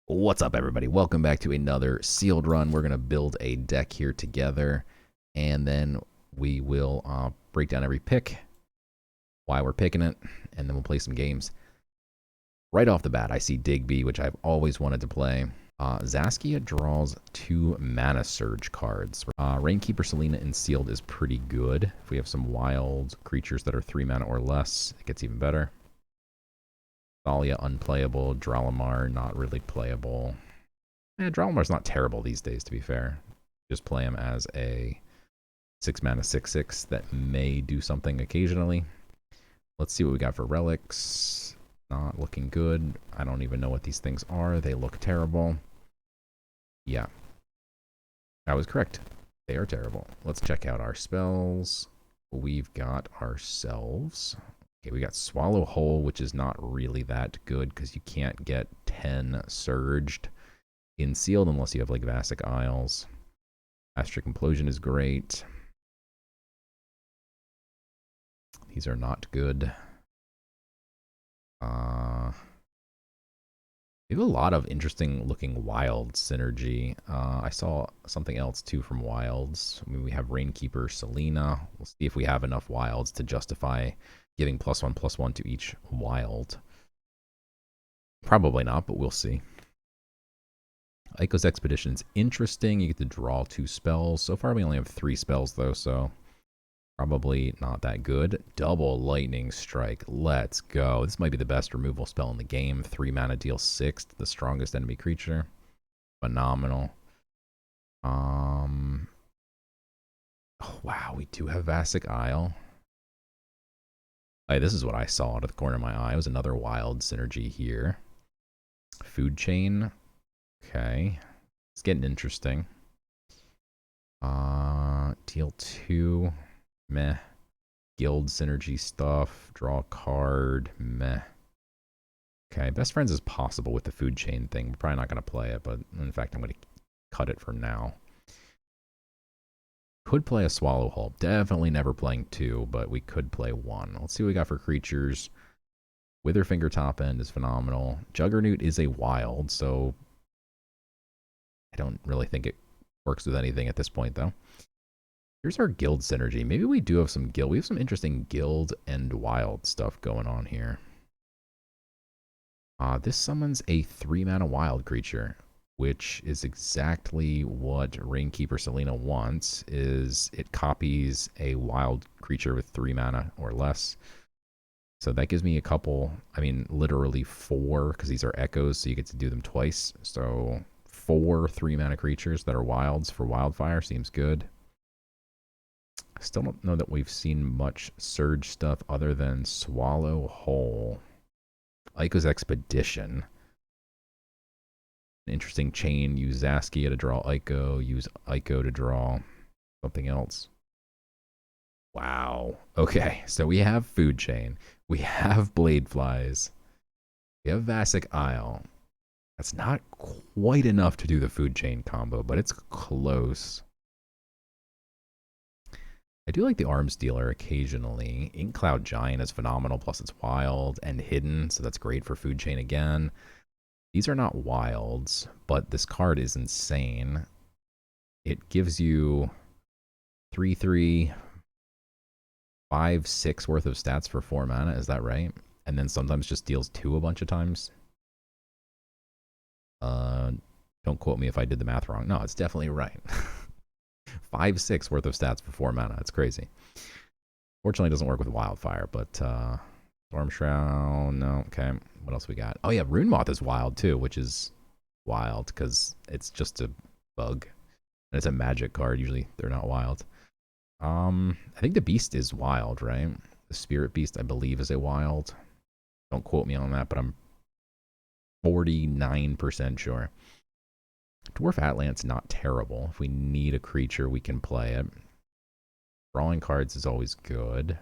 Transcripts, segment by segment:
What's up, everybody? Welcome back to another sealed run. We're going to build a deck here together, and then we will break down every pick, why we're picking it, and then we'll play some games. Right off the bat, I see Digby, which I've always wanted to play. Zaskia draws 2 Mana Surge cards. Rainkeeper Selena in Sealed is pretty good. If we have some wild creatures that are 3 mana or less, it gets even better. Thalia unplayable. Dralamar not really playable. Yeah, Dralamar's not terrible these days, to be fair. Just play him as a 6 mana 6/6 that may do something occasionally. Let's see what we got for relics. Not looking good. I don't even know what these things are. They look terrible. Yeah. I was correct. They are terrible. Let's check out our spells. We've got ourselves. Okay, we got Swallow Whole, which is not really that good because you can't get 10 surged in Sealed unless you have like Vassic Isles. Astric Implosion is great. These are not good. We have a lot of interesting looking wild synergy. I saw something else too from wilds. I mean, we have Rainkeeper Selena. We'll see if we have enough wilds to justify giving +1/+1 to each wild. Probably not, but we'll see. Aiko's Expedition is interesting. You get to draw 2 spells. So far, we only have 3 spells, though, so probably not that good. Double Lightning Strike. Let's go. This might be the best removal spell in the game. 3 mana deals 6 to the strongest enemy creature. Phenomenal. Oh, wow, we do have Vassic Isle. Hey, this is what I saw out of the corner of my eye. It was another wild synergy here. Food Chain. Okay. It's getting interesting. Deal 2. Meh. Guild synergy stuff. Draw a card. Meh. Okay, best friends is possible with the food chain thing. We're probably not going to play it, but in fact, I'm going to cut it for now. Could play a Swallow Whole. Definitely never playing 2, but we could play 1. Let's see what we got for creatures. Witherfinger Top End is phenomenal. Juggernaut is a wild, so I don't really think it works with anything at this point, though. Here's our guild synergy. Maybe we do have some guild. We have some interesting guild and wild stuff going on here. This summons a 3 mana wild creature, which is exactly what Rainkeeper Selena wants. Is it copies a wild creature with 3 mana or less. So that gives me a couple, I mean, literally 4, because these are echoes, so you get to do them twice. So 4 3-mana creatures that are wilds for Wildfire seems good. I still don't know that we've seen much Surge stuff other than Swallow Whole. Aiko's Expedition. An interesting chain. Use Zaskia to draw Aiko. Use Aiko to draw something else. Wow. Okay, so we have Food Chain. We have Blade Flies. We have Vassic Isle. That's not quite enough to do the Food Chain combo, but it's close. I do like the Arms Dealer occasionally. Ink Cloud Giant is phenomenal, plus it's wild and hidden, so that's great for Food Chain again. These are not wilds, but this card is insane. It gives you 3/3, 5/6 worth of stats for 4 mana, is that right? And then sometimes just deals 2 a bunch of times. Don't quote me if I did the math wrong. No, it's definitely right. 5/6 worth of stats for 4 mana. It's crazy. Fortunately, it doesn't work with Wildfire, but Storm Shroud, no. Okay, what else we got? Oh yeah, Rune Moth is wild too, which is wild because it's just a bug. And it's a magic card. Usually they're not wild. I think the Beast is wild, right? The Spirit Beast, I believe, is a wild. Don't quote me on that, but I'm 49% sure. Dwarf Atlant's not terrible. If we need a creature, we can play it. Drawing cards is always good.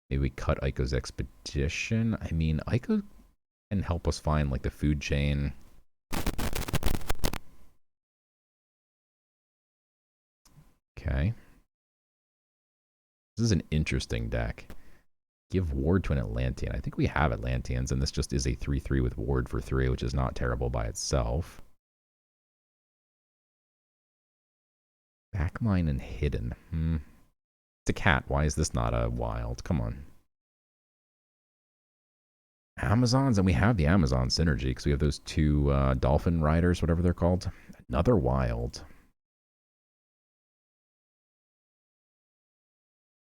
Maybe we cut Aiko's Expedition. I mean, Aiko can help us find like the food chain. Okay. This is an interesting deck. Give ward to an Atlantean. I think we have Atlanteans, and this just is a 3/3 with ward for 3, which is not terrible by itself. Backline and hidden. It's a cat. Why is this not a wild? Come on. Amazons, and we have the Amazon synergy because we have those two dolphin riders, whatever they're called. Another wild.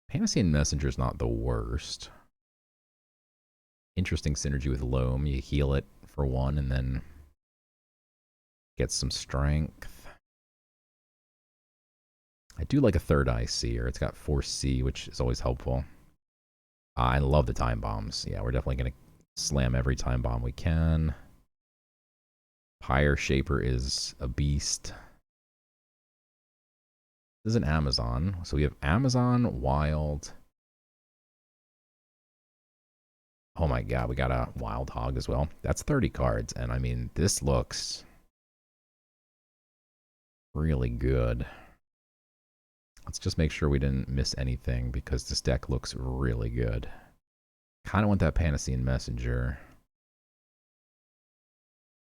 Panacea Messenger is not the worst. Interesting synergy with Loam. You heal it for 1 and then get some strength. I do like a third eye seer. It's got 4C, which is always helpful. I love the time bombs. Yeah, we're definitely going to slam every time bomb we can. Pyre Shaper is a beast. This is an Amazon. So we have Amazon, Wild. Oh my god, we got a Wild Hog as well. That's 30 cards, and I mean, this looks really good. Let's just make sure we didn't miss anything because this deck looks really good. Kind of want that Panacean Messenger.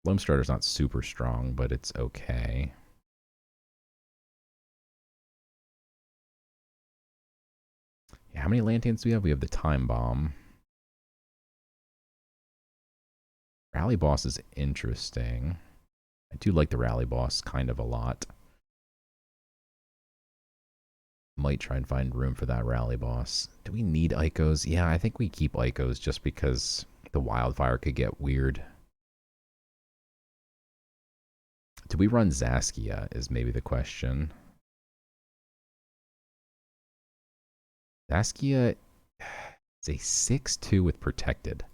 Loam Strider's not super strong, but it's okay. Yeah, how many Lanteans do we have? We have the Time Bomb. Rally Boss is interesting. I do like the Rally Boss kind of a lot. Might try and find room for that Rally Boss. Do we need Icos? Yeah, I think we keep Icos just because the Wildfire could get weird. Do we run Zaskia is maybe the question. Zaskia is a 6/2 with Protected.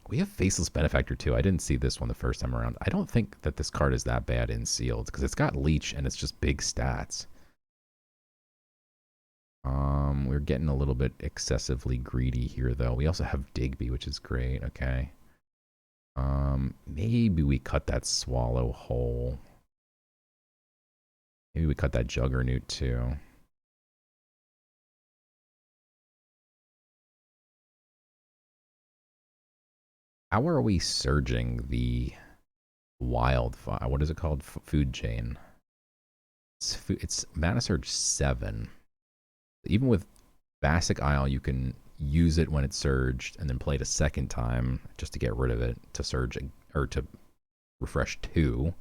We have Faceless Benefactor too. I didn't see this one the first time around. I don't think that this card is that bad in sealed because it's got Leech and it's just big stats. We're getting a little bit excessively greedy here though. We also have Digby, which is great. Okay. Maybe we cut that Swallow whole. Maybe we cut that Juggernaut too. How are we surging the wildfire? What is it called? Food chain. It's Mana Surge 7. Even with Basic Isle, you can use it when it's surged and then play it a second time just to get rid of it to surge or to refresh 2.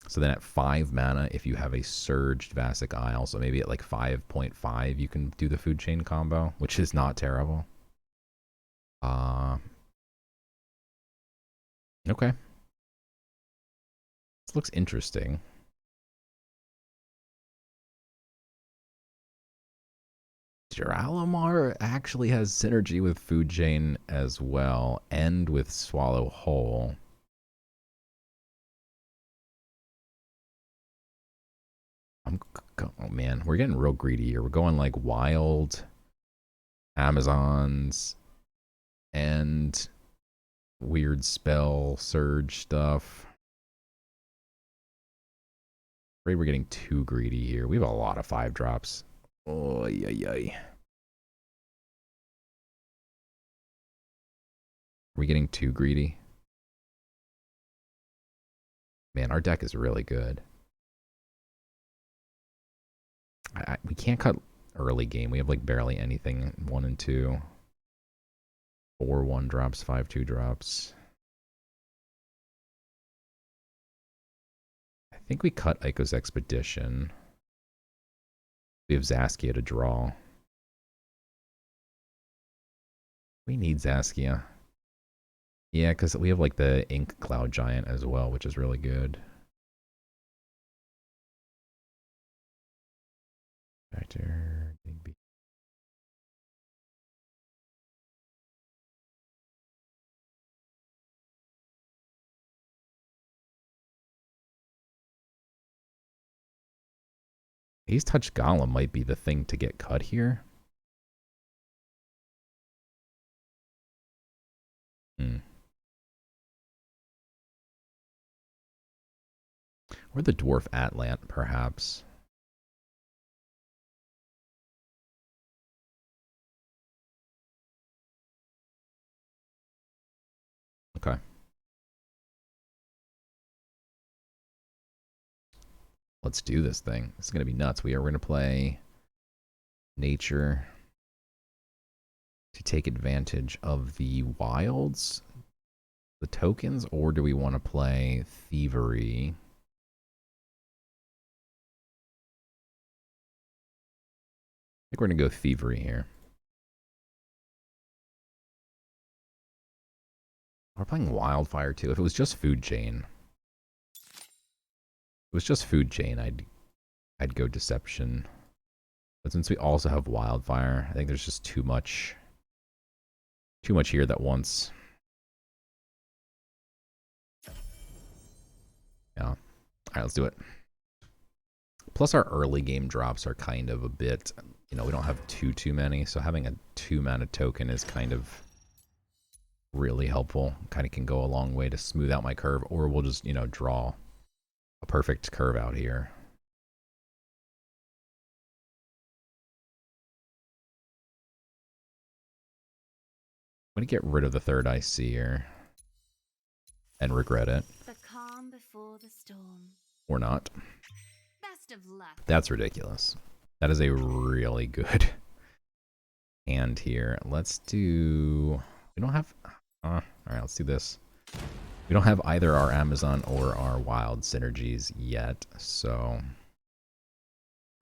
So then at 5 mana, if you have a surged Basic Isle, so maybe at like 5.5, you can do the food chain combo, which is not terrible. Okay. This looks interesting. Jiralamar actually has synergy with Food Chain as well, and with Swallow Whole. Oh man, we're getting real greedy here. We're going like wild Amazons and weird spell surge stuff. Afraid we're getting too greedy here. We have a lot of 5 drops. Oh yeah, yeah. Are we getting too greedy? Man, our deck is really good. We can't cut early game. We have like barely anything 1 and 2. 4 1 drops, 5 2 drops. I think we cut Ico's Expedition. We have Zaskia to draw. We need Zaskia. Yeah, because we have like the Ink Cloud Giant as well, which is really good. Factor, Digby. Haze Touch Golem might be the thing to get cut here. Or the Dwarf Atlant, perhaps. Okay. Let's do this thing. It's going to be nuts. We are going to play nature to take advantage of the wilds, the tokens, or do we want to play thievery? I think we're going to go thievery here. We're playing wildfire too. If it was just food chain, I'd go deception. But since we also have wildfire, I think there's just too much here that once. Yeah. All right, let's do it. Plus our early game drops are kind of a bit, we don't have too many, so having a 2-mana token is kind of really helpful. Kind of can go a long way to smooth out my curve, or we'll just, draw a perfect curve out here. I'm going to get rid of the third eye seer and regret it. The calm before the storm. Or not. Best of luck. That's ridiculous. That is a really good hand here. Let's do... We don't have... Alright, let's do this. We don't have either our Amazon or our wild synergies yet, so...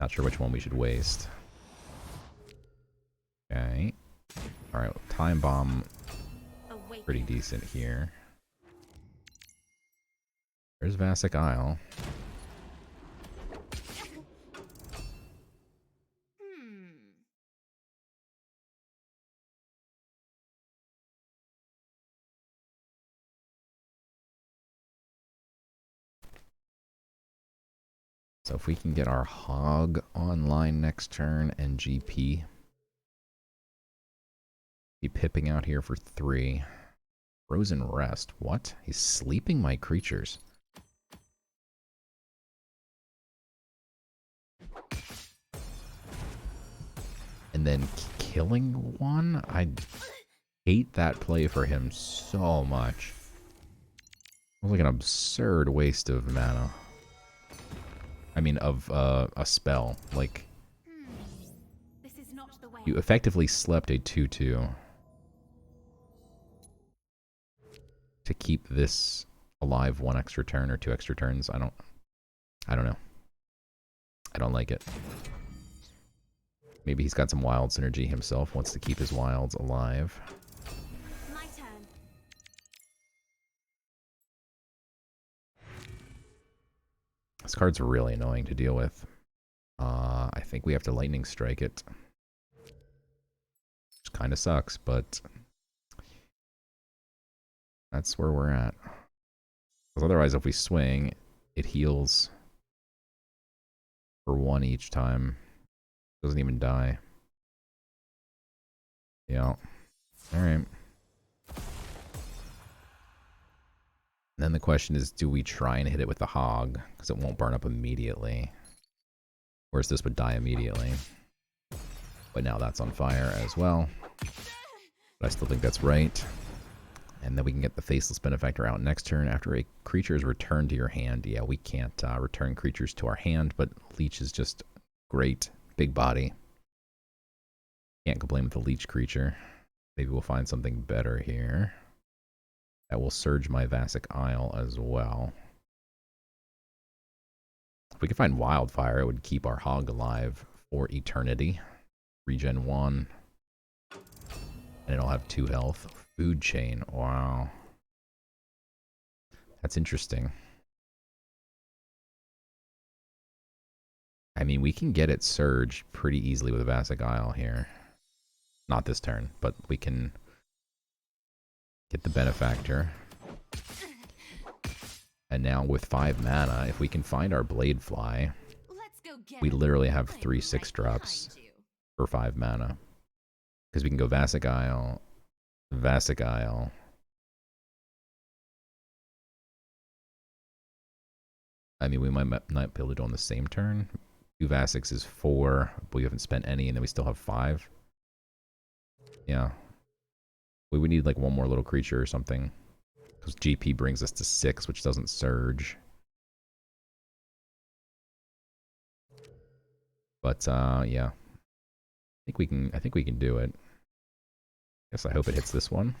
Not sure which one we should waste. Okay. Alright, time bomb. Pretty decent here. There's Vassic Isle. So if we can get our Hog online next turn and GP. Be pipping out here for 3. Frozen Rest. What? He's sleeping my creatures. And then killing one? I hate that play for him so much. It was like an absurd waste of mana. I mean, of a spell. Like, This is not the way. You effectively slept a 2/2 to keep this alive 1 extra turn or 2 extra turns. I don't know. I don't like it. Maybe he's got some wild synergy himself, wants to keep his wilds alive. My turn. This card's really annoying to deal with. I think we have to lightning strike it. Which kind of sucks, but that's where we're at. Because otherwise, if we swing, it heals for 1 each time. Doesn't even die. Yeah. Alright. Then the question is, do we try and hit it with the Hog? Because it won't burn up immediately. Whereas this would die immediately. But now that's on fire as well. But I still think that's right. And then we can get the Faceless Benefactor out next turn. After a creature is returned to your hand. Yeah, we can't return creatures to our hand, but Leech is just great. Big body. Can't complain with the Leech creature. Maybe we'll find something better here. That will surge my Vassic Isle as well. If we could find Wildfire, it would keep our Hog alive for eternity. Regen 1. And it'll have 2 health. Food Chain. Wow. That's interesting. I mean, we can get it surged pretty easily with a Vassic Isle here. Not this turn, but we can get the Benefactor. And now with 5 mana, if we can find our Bladefly, we literally have 3 6-drops for 5 mana. Because we can go Vassic Isle, Vassic Isle. I mean, we might not be able to do on the same turn. 2 Vassics is 4, but we haven't spent any, and then we still have 5. Yeah. We would need like 1 more little creature or something. Because GP brings us to 6, which doesn't surge. But yeah. I think we can do it. Guess I hope it hits this one.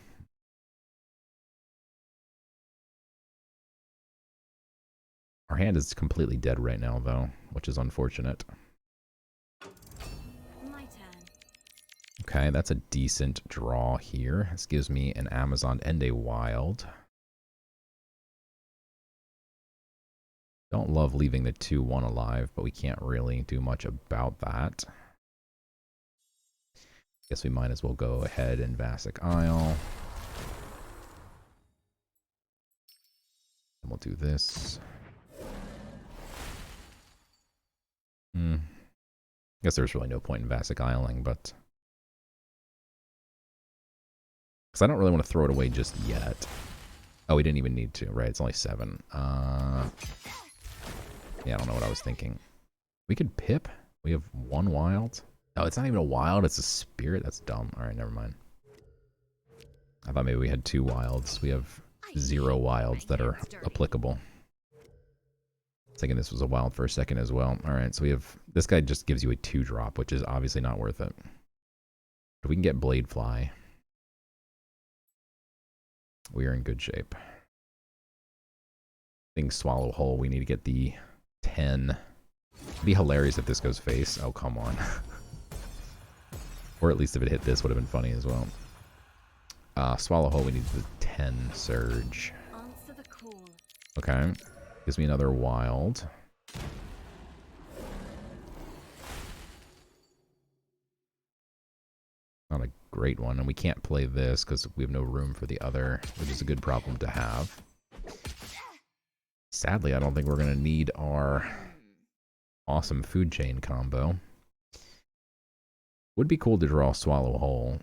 Our hand is completely dead right now, though, which is unfortunate. My turn. Okay, that's a decent draw here. This gives me an Amazon and a wild. Don't love leaving the 2-1 alive, but we can't really do much about that. Guess we might as well go ahead and Vassic Isle. And we'll do this. Guess there's really no point in Vassic Isling, but... Because I don't really want to throw it away just yet. Oh, we didn't even need to, right? It's only 7. Yeah, I don't know what I was thinking. We could pip. We have 1 wild. Oh, it's not even a wild. It's a spirit. That's dumb. All right, never mind. I thought maybe we had 2 wilds. We have 0 wilds that are applicable. Thinking this was a wild for a second as well. All right, so we have... This guy just gives you a 2-drop, which is obviously not worth it. But we can get Bladefly. We are in good shape. Things swallow whole. We need to get the 10. It'd be hilarious if this goes face. Oh, come on. Or at least if it hit this would have been funny as well. Swallow whole, we need the 10 surge. Answer the call. Okay. Gives me another wild. Not a great one. And we can't play this because we have no room for the other, which is a good problem to have. Sadly, I don't think we're going to need our awesome food chain combo. Would be cool to draw Swallow Whole.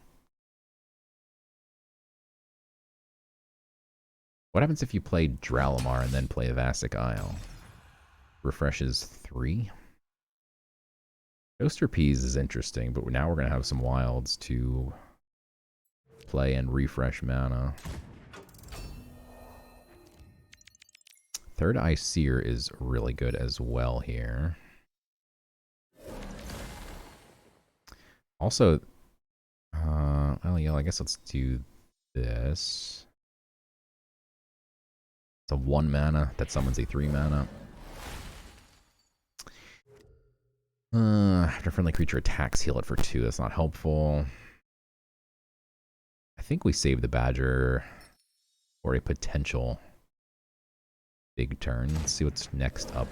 What happens if you play Dralamar and then play Vassic Isle? Refreshes 3. Toaster Peas is interesting, but now we're going to have some wilds to play and refresh mana. Third Eye Seer is really good as well here. Also, well, yeah, I guess let's do this. It's a 1 mana that summons a 3 mana. After friendly creature attacks, heal it for 2. That's not helpful. I think we save the Badger for a potential big turn. Let's see what's next up.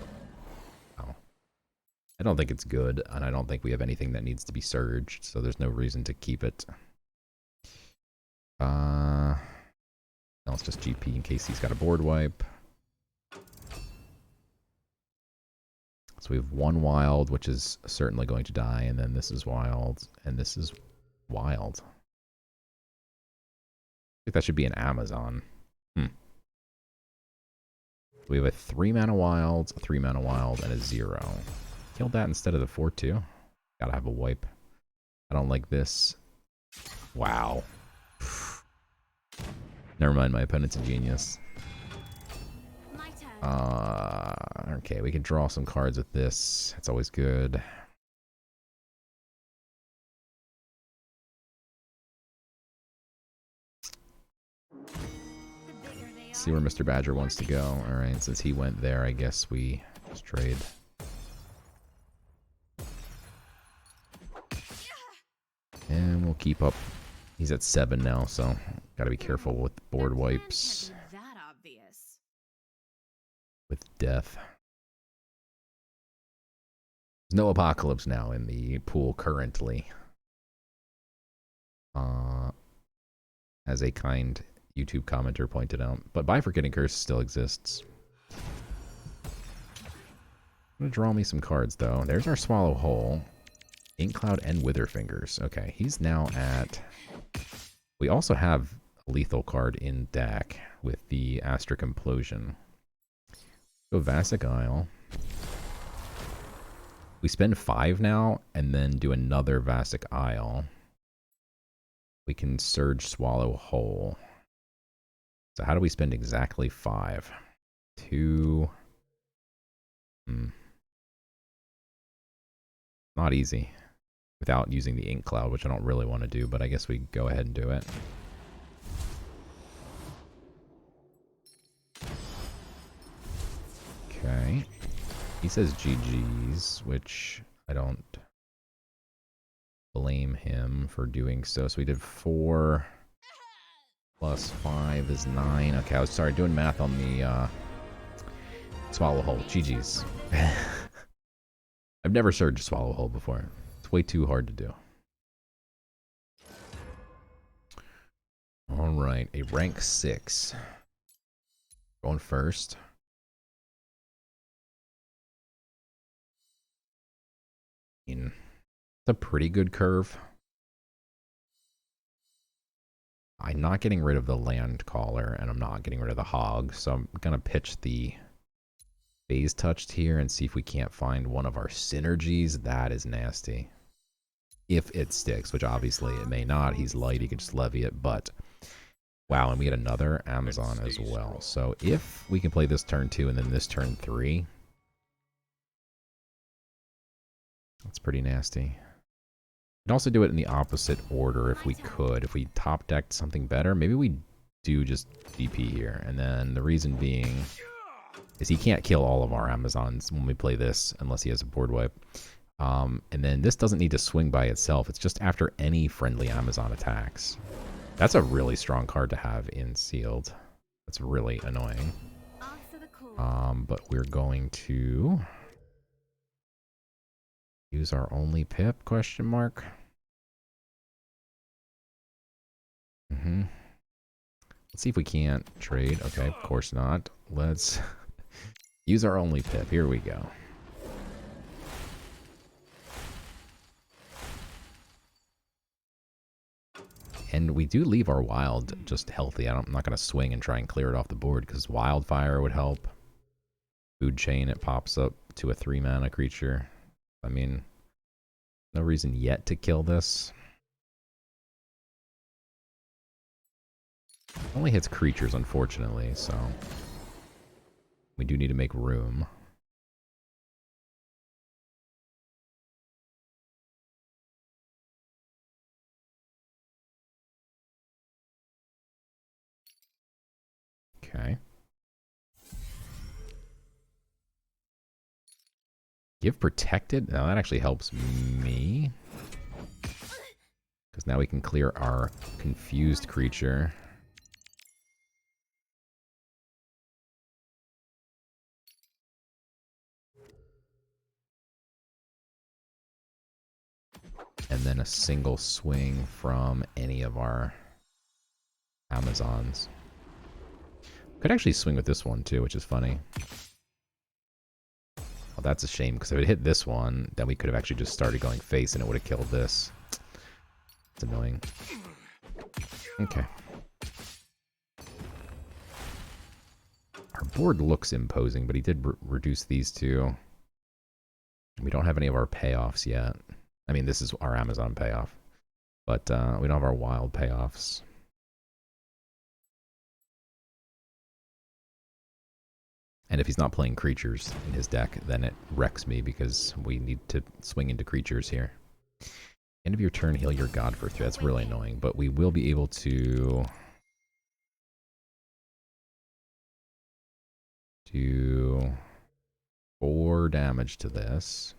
Oh. I don't think it's good, and I don't think we have anything that needs to be surged, so there's no reason to keep it. No, it's just GP in case he's got a board wipe. So we have 1 wild, which is certainly going to die, and then this is wild, and this is wild. I think that should be an Amazon. We have a 3 mana wild, a 3 mana wild, and a 0. Killed that instead of the 4/2. Gotta have a wipe. I don't like this. Wow. Never mind, my opponent's a genius. My turn. Okay, we can draw some cards with this. It's always good. See where Mr. Badger wants to go. Alright, since he went there, I guess we just trade. And we'll keep up. He's at 7 now, so gotta be careful with board wipes. That obvious. With death. There's no Apocalypse now in the pool currently. As a kind YouTube commenter pointed out. But Bifurcating Curse still exists. I'm going to draw me some cards, though. There's our Swallow Whole. Ink Cloud and Witherfingers. Okay, he's now at... We also have a lethal card in deck with the Astric Implosion. Go Vassic Isle. We spend 5 now, and then do another Vassic Isle. We can Surge Swallow Whole. So how do we spend exactly 5? 2. Not easy. Without using the ink cloud, which I don't really want to do, but I guess we go ahead and do it. Okay. He says GG's, which I don't blame him for doing so. So we did 4 plus 5 is 9. Okay, I was sorry doing math on the swallow hole. GG's. I've never searched swallow hole before. It's way too hard to do. All right, a rank 6. Going first. It's a pretty good curve. I'm not getting rid of the land caller, and I'm not getting rid of the hog, so I'm gonna pitch the phase touched here and see if we can't find one of our synergies. That is nasty. If it sticks, which obviously it may not. He's light, he can just levy it, but wow, and we get another Amazon as well. So if we can play this turn 2 and then this turn 3, that's pretty nasty. We'd also do it in the opposite order if we could. If we top decked something better, maybe we do just DP here. And then the reason being is he can't kill all of our Amazons when we play this unless he has a board wipe. And then this doesn't need to swing by itself. It's just after any friendly Amazon attacks. That's a really strong card to have in sealed. That's really annoying. But we're going to use our only pip, question mark. Let's see if we can't trade. Okay, of course not. Let's use our only pip. Here we go. And we do leave our wild just healthy. I'm not going to swing and try and clear it off the board because wildfire would help. Food chain, it pops up to a 3-mana creature. I mean, no reason yet to kill this. Only hits creatures, unfortunately, so we do need to make room. Okay. Give protected? Now that actually helps me. Because now we can clear our confused creature. And then a single swing from any of our Amazons. Could actually swing with this one too, which is funny. Well, that's a shame, because if it hit this one, then we could have actually just started going face and it would have killed this. It's annoying. Okay. Our board looks imposing, but he did reduce these two. We don't have any of our payoffs yet. I mean, this is our Amazon payoff. But we don't have our wild payoffs. And if he's not playing creatures in his deck, then it wrecks me because we need to swing into creatures here. End of your turn, heal your god for 3. That's really annoying, but we will be able to do 4 damage to this.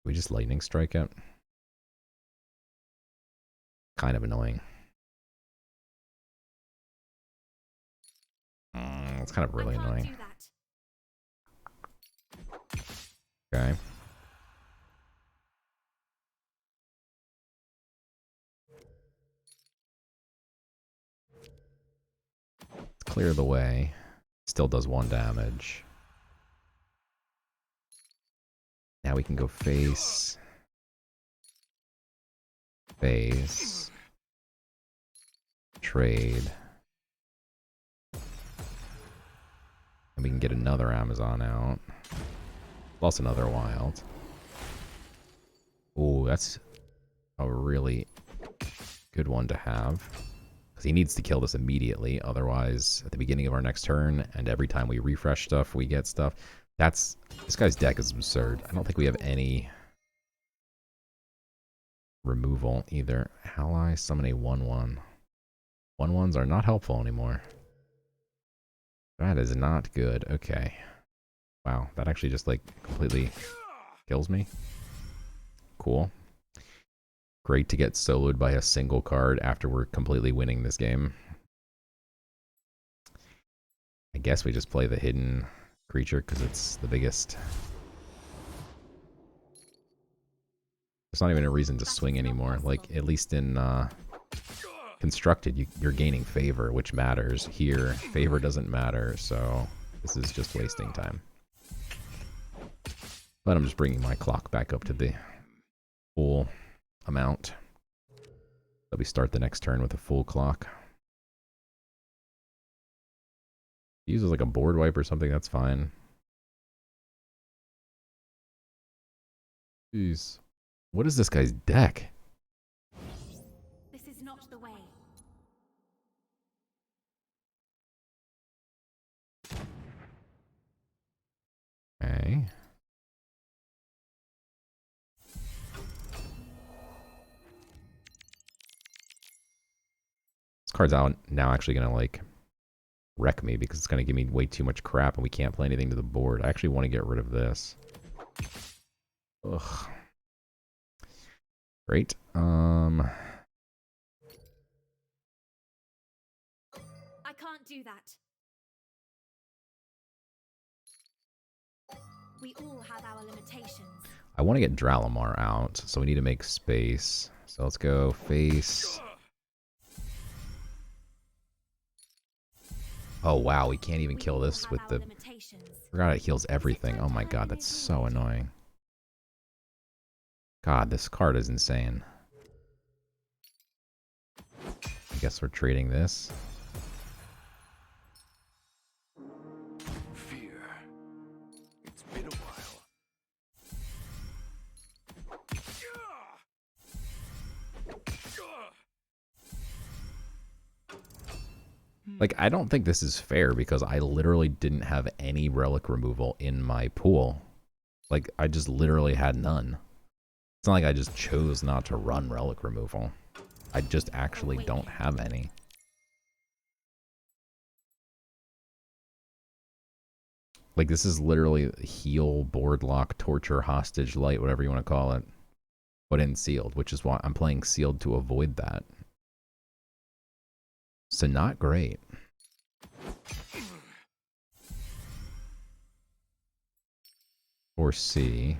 We just lightning strike it. Kind of annoying. It's kind of really annoying. Okay. Let's clear the way. Still does 1 damage. Now we can go face. Face. Trade. And we can get another Amazon out. Plus another wild. Ooh, that's a really Good one to have. Because he needs to kill this immediately. Otherwise, at the beginning of our next turn, and every time we refresh stuff, we get stuff. This guy's deck is absurd. I don't think we have any removal either. Ally, summon a 1/1. 1/1s are not helpful anymore. That is not good. Okay. Wow, that actually just like completely kills me. Cool. Great to get soloed by a single card after we're completely winning this game. I guess we just play the hidden creature because it's the biggest. There's not even a reason to swing anymore. Like, at least in Constructed, you're gaining favor, which matters. Here, favor doesn't matter, so this is just wasting time. But I'm just bringing my clock back up to the full amount. So we start the next turn with a full clock. Uses like a board wipe or something, that's fine. Jeez. What is this guy's deck? This is not the way. Okay. This card's out now actually gonna like wreck me because it's gonna give me way too much crap and we can't play anything to the board. I actually want to get rid of this. Ugh. Great. I can't do that. We all have our limitations. I want to get Dralamar out, so we need to make space. So let's go face. Oh wow, we can't even kill this with the... Forgot it heals everything. Oh my god, that's so annoying. God, this card is insane. I guess we're trading this. Fear. It's been a while. Like, I don't think this is fair because I literally didn't have any relic removal in my pool. Like, I just literally had none. It's not like I just chose not to run relic removal. I just actually don't have any. Like, this is literally heal, board lock, torture, hostage, light, whatever you want to call it. But in sealed, which is why I'm playing sealed to avoid that. So not great. Or C.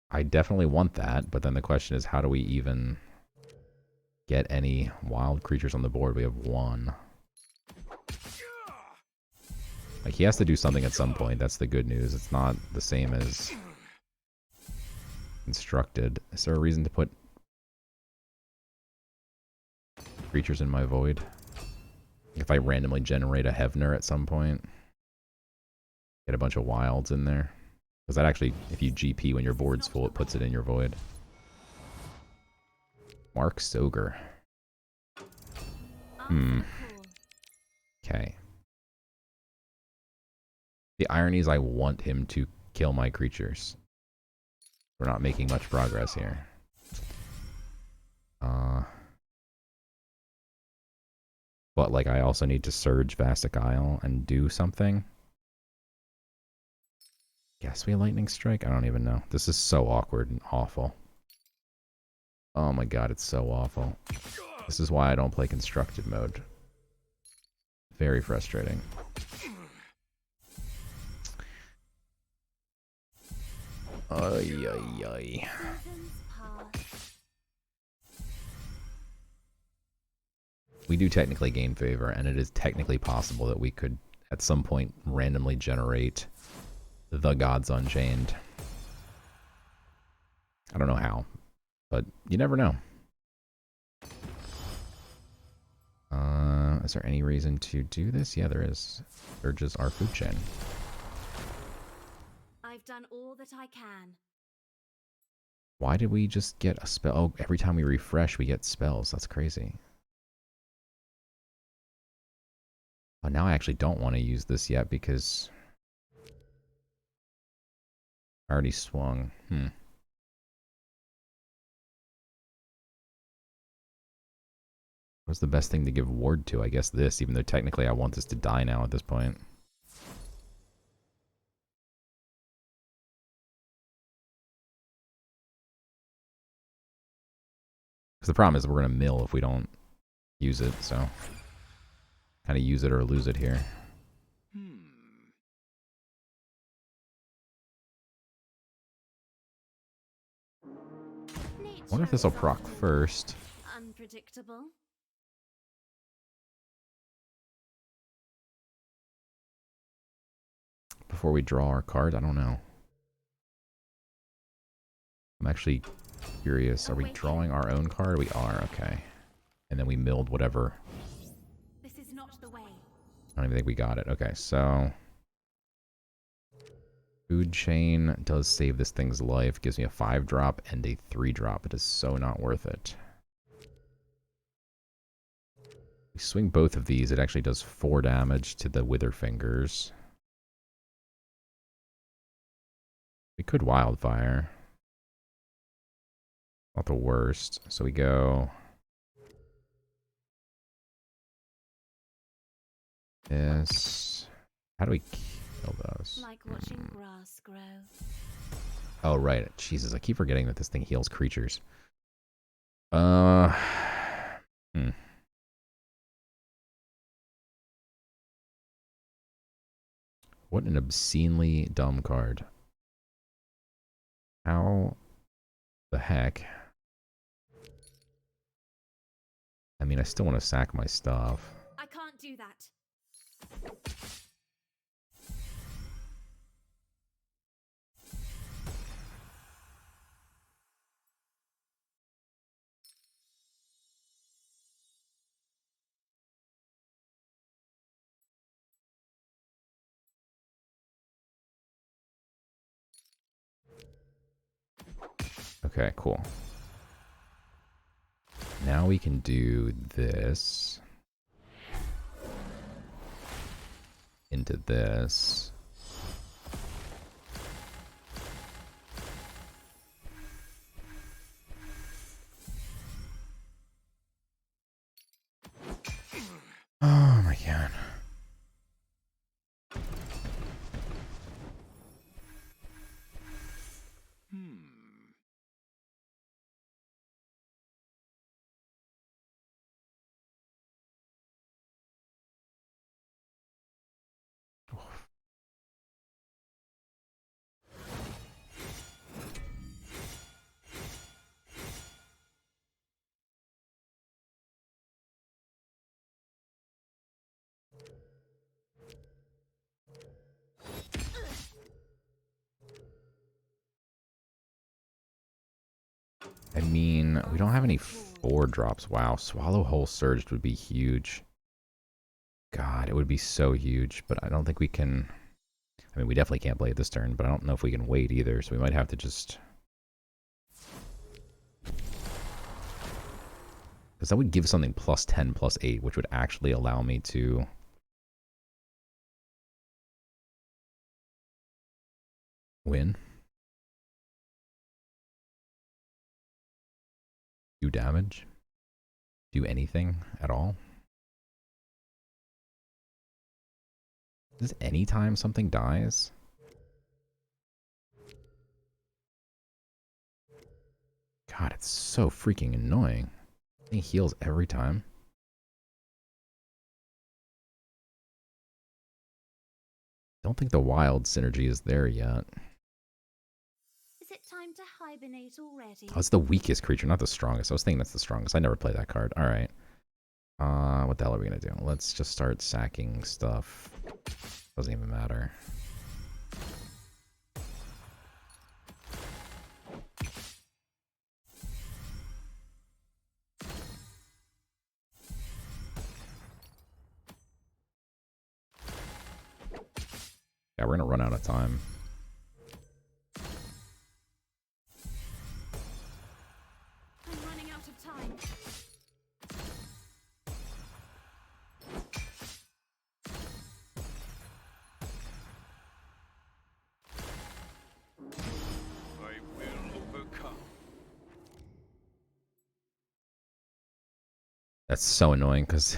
I definitely want that, but then the question is, how do we even get any wild creatures on the board? We have one. Like, he has to do something at some point. That's the good news. It's not the same as Constructed. Is there a reason to put creatures in my void? If I randomly generate a Hevner at some point, get a bunch of wilds in there. Because that actually, if you GP when your board's full, it puts it in your void. Mark Soger. Okay. The irony is I want him to kill my creatures. We're not making much progress here. But, like, I also need to Surge Vastic Isle and do something. Guess we Lightning Strike? I don't even know. This is so awkward and awful. Oh my god, it's so awful. This is why I don't play Constructed mode. Very frustrating. Ay, ay, ay. We do technically gain favor, and it is technically possible that we could, at some point, randomly generate the Gods Unchained. I don't know how, but you never know. Is there any reason to do this? Yeah, there is. Urges our food chain. I've done all that I can. Why did we just get a spell? Oh, every time we refresh, we get spells. That's crazy. Oh, now I actually don't want to use this yet because I already swung. What's the best thing to give ward to? I guess this, even though technically I want this to die now at this point. Because the problem is we're going to mill if we don't use it, so kind of use it or lose it here. I wonder if this will proc first. Unpredictable. Before we draw our card, I don't know. I'm actually curious. Are we drawing our own card? We are, okay. And then we milled whatever. This is not the way. I don't even think we got it. Okay, so Food Chain does save this thing's life. Gives me a 5-drop and a 3-drop. It is so not worth it. We swing both of these. It actually does 4 damage to the Wither Fingers. We could Wildfire. Not the worst. So we go this. How do we kill those? Like watching grass grow. Oh, right. Jesus, I keep forgetting that this thing heals creatures. What an obscenely dumb card. How the heck? I mean, I still want to sack my stuff. I can't do that. Okay, cool. Now we can do this into this. Oh my god. I mean, we don't have any 4-drops. Wow, Swallow Whole Surge would be huge. God, it would be so huge, but I don't think we can... I mean, we definitely can't play it this turn, but I don't know if we can wait either, so we might have to just... Because that would give something plus 10, plus 8, which would actually allow me to... win. Do damage. Do anything at all. Is this anytime something dies? God, it's so freaking annoying. He heals every time. Don't think the wild synergy is there yet. Is it time to hibernate already? Oh, it's the weakest creature, not the strongest. I was thinking that's the strongest. I never play that card. All right. What the hell are we gonna do? Let's just start sacking stuff. Doesn't even matter. Yeah, we're gonna run out of time. time. I will overcome. That's so annoying because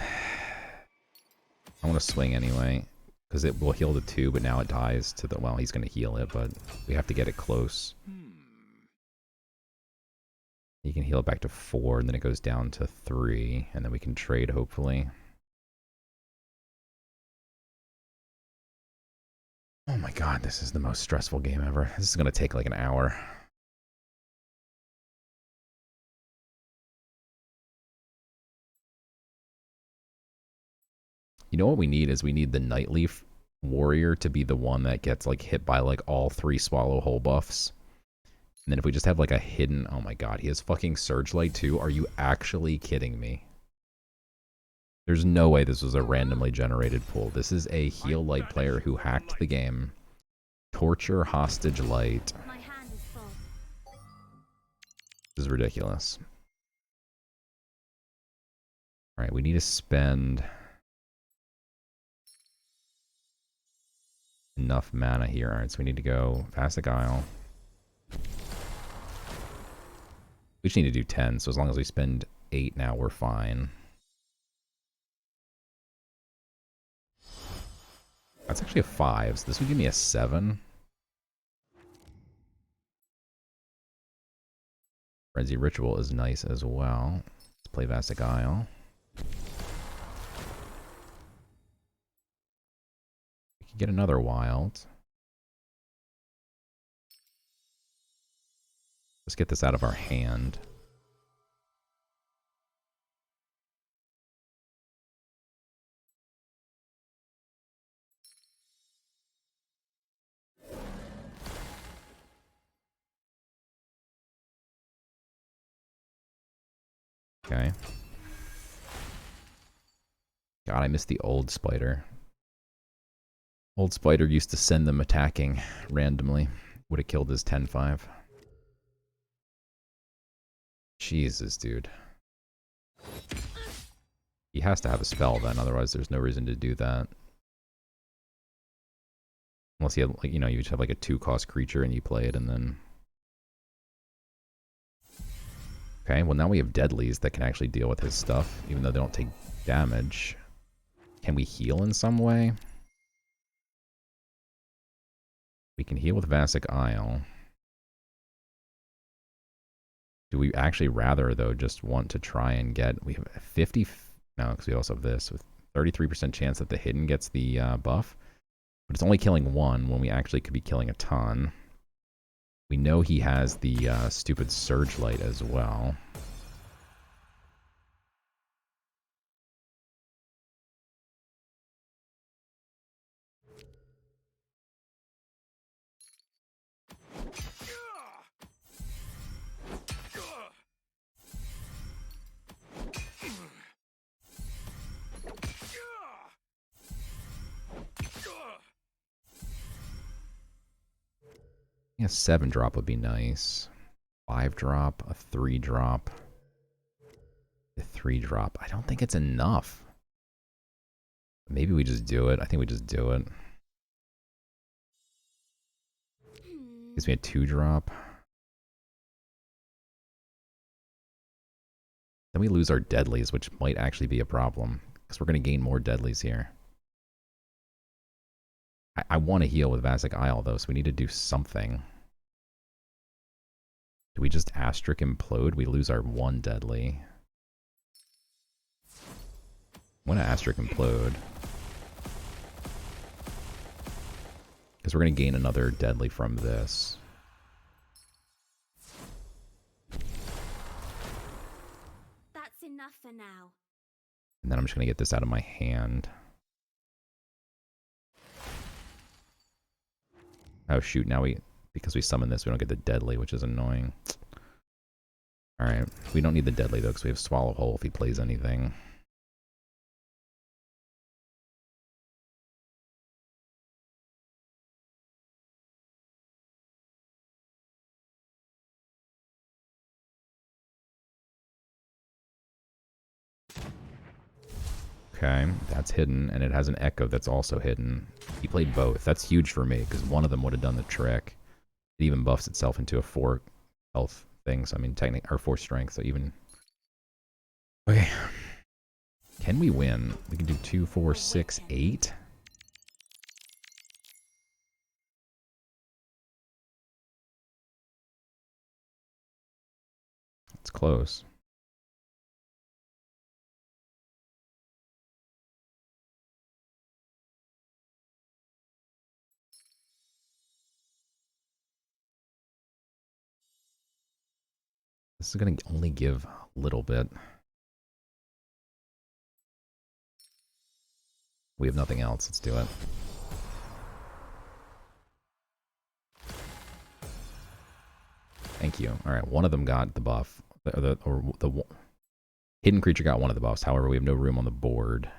I want to swing anyway. Because it will heal to 2, but now it dies to the... Well, he's going to heal it, but we have to get it close. He can heal it back to 4, and then it goes down to 3, and then we can trade, hopefully. Oh my god, this is the most stressful game ever. This is going to take like an hour. You know what we need is we need the Nightleaf Warrior to be the one that gets like hit by like all 3 Swallow Hole buffs. And then if we just have like a hidden... Oh my god, he has fucking Surge Light too? Are you actually kidding me? There's no way this was a randomly generated pool. This is a Heal Light player who hacked the game. Torture Hostage Light. My hand is full. This is ridiculous. Alright, we need to spend enough mana here. Alright, so we need to go Vastic Isle. We just need to do 10, so as long as we spend 8 now, we're fine. That's actually a 5, so this would give me a 7. Frenzy Ritual is nice as well. Let's play Vastic Isle. We can get another wild. Let's get this out of our hand. Okay. God, I missed the old spider. Old spider used to send them attacking randomly. Would have killed his 10-5. Jesus, dude. He has to have a spell then, otherwise there's no reason to do that. Unless you have, like, you know, you just have like a 2-cost creature and you play it and then... Okay, well now we have deadlies that can actually deal with his stuff, even though they don't take damage. Can we heal in some way? We can heal with Vastic Isle. Do we actually rather, though, just want to try and get... We have 50... No, because we also have this, with 33% chance that the hidden gets the buff. But it's only killing 1 when we actually could be killing a ton. We know he has the stupid Surge Light as well. Yeah, 7-drop would be nice. 5-drop, a 3-drop. A 3-drop. I don't think it's enough. Maybe we just do it. I think we just do it. Gives me a 2-drop. Then we lose our deadlies, which might actually be a problem. Because we're going to gain more deadlies here. I want to heal with Vastic Isle, though, so we need to do something. Do we just Astric Implode? We lose our 1 deadly. I want to Astric Implode. Because we're going to gain another deadly from this. That's enough for now. And then I'm just going to get this out of my hand. Oh shoot, now because we summon this, we don't get the deadly, which is annoying. Alright, we don't need the deadly though, because we have Swallow Hole if he plays anything. Okay, that's hidden, and it has an echo that's also hidden. He played both. That's huge for me, because one of them would have done the trick. It even buffs itself into a 4 health thing, so I mean, technically, or 4 strength, so even... Okay. Can we win? We can do 2, 4, 6, 8. It's close. This is going to only give a little bit. We have nothing else. Let's do it. Thank you. All right, one of them got the buff. The hidden creature got one of the buffs. However, we have no room on the board.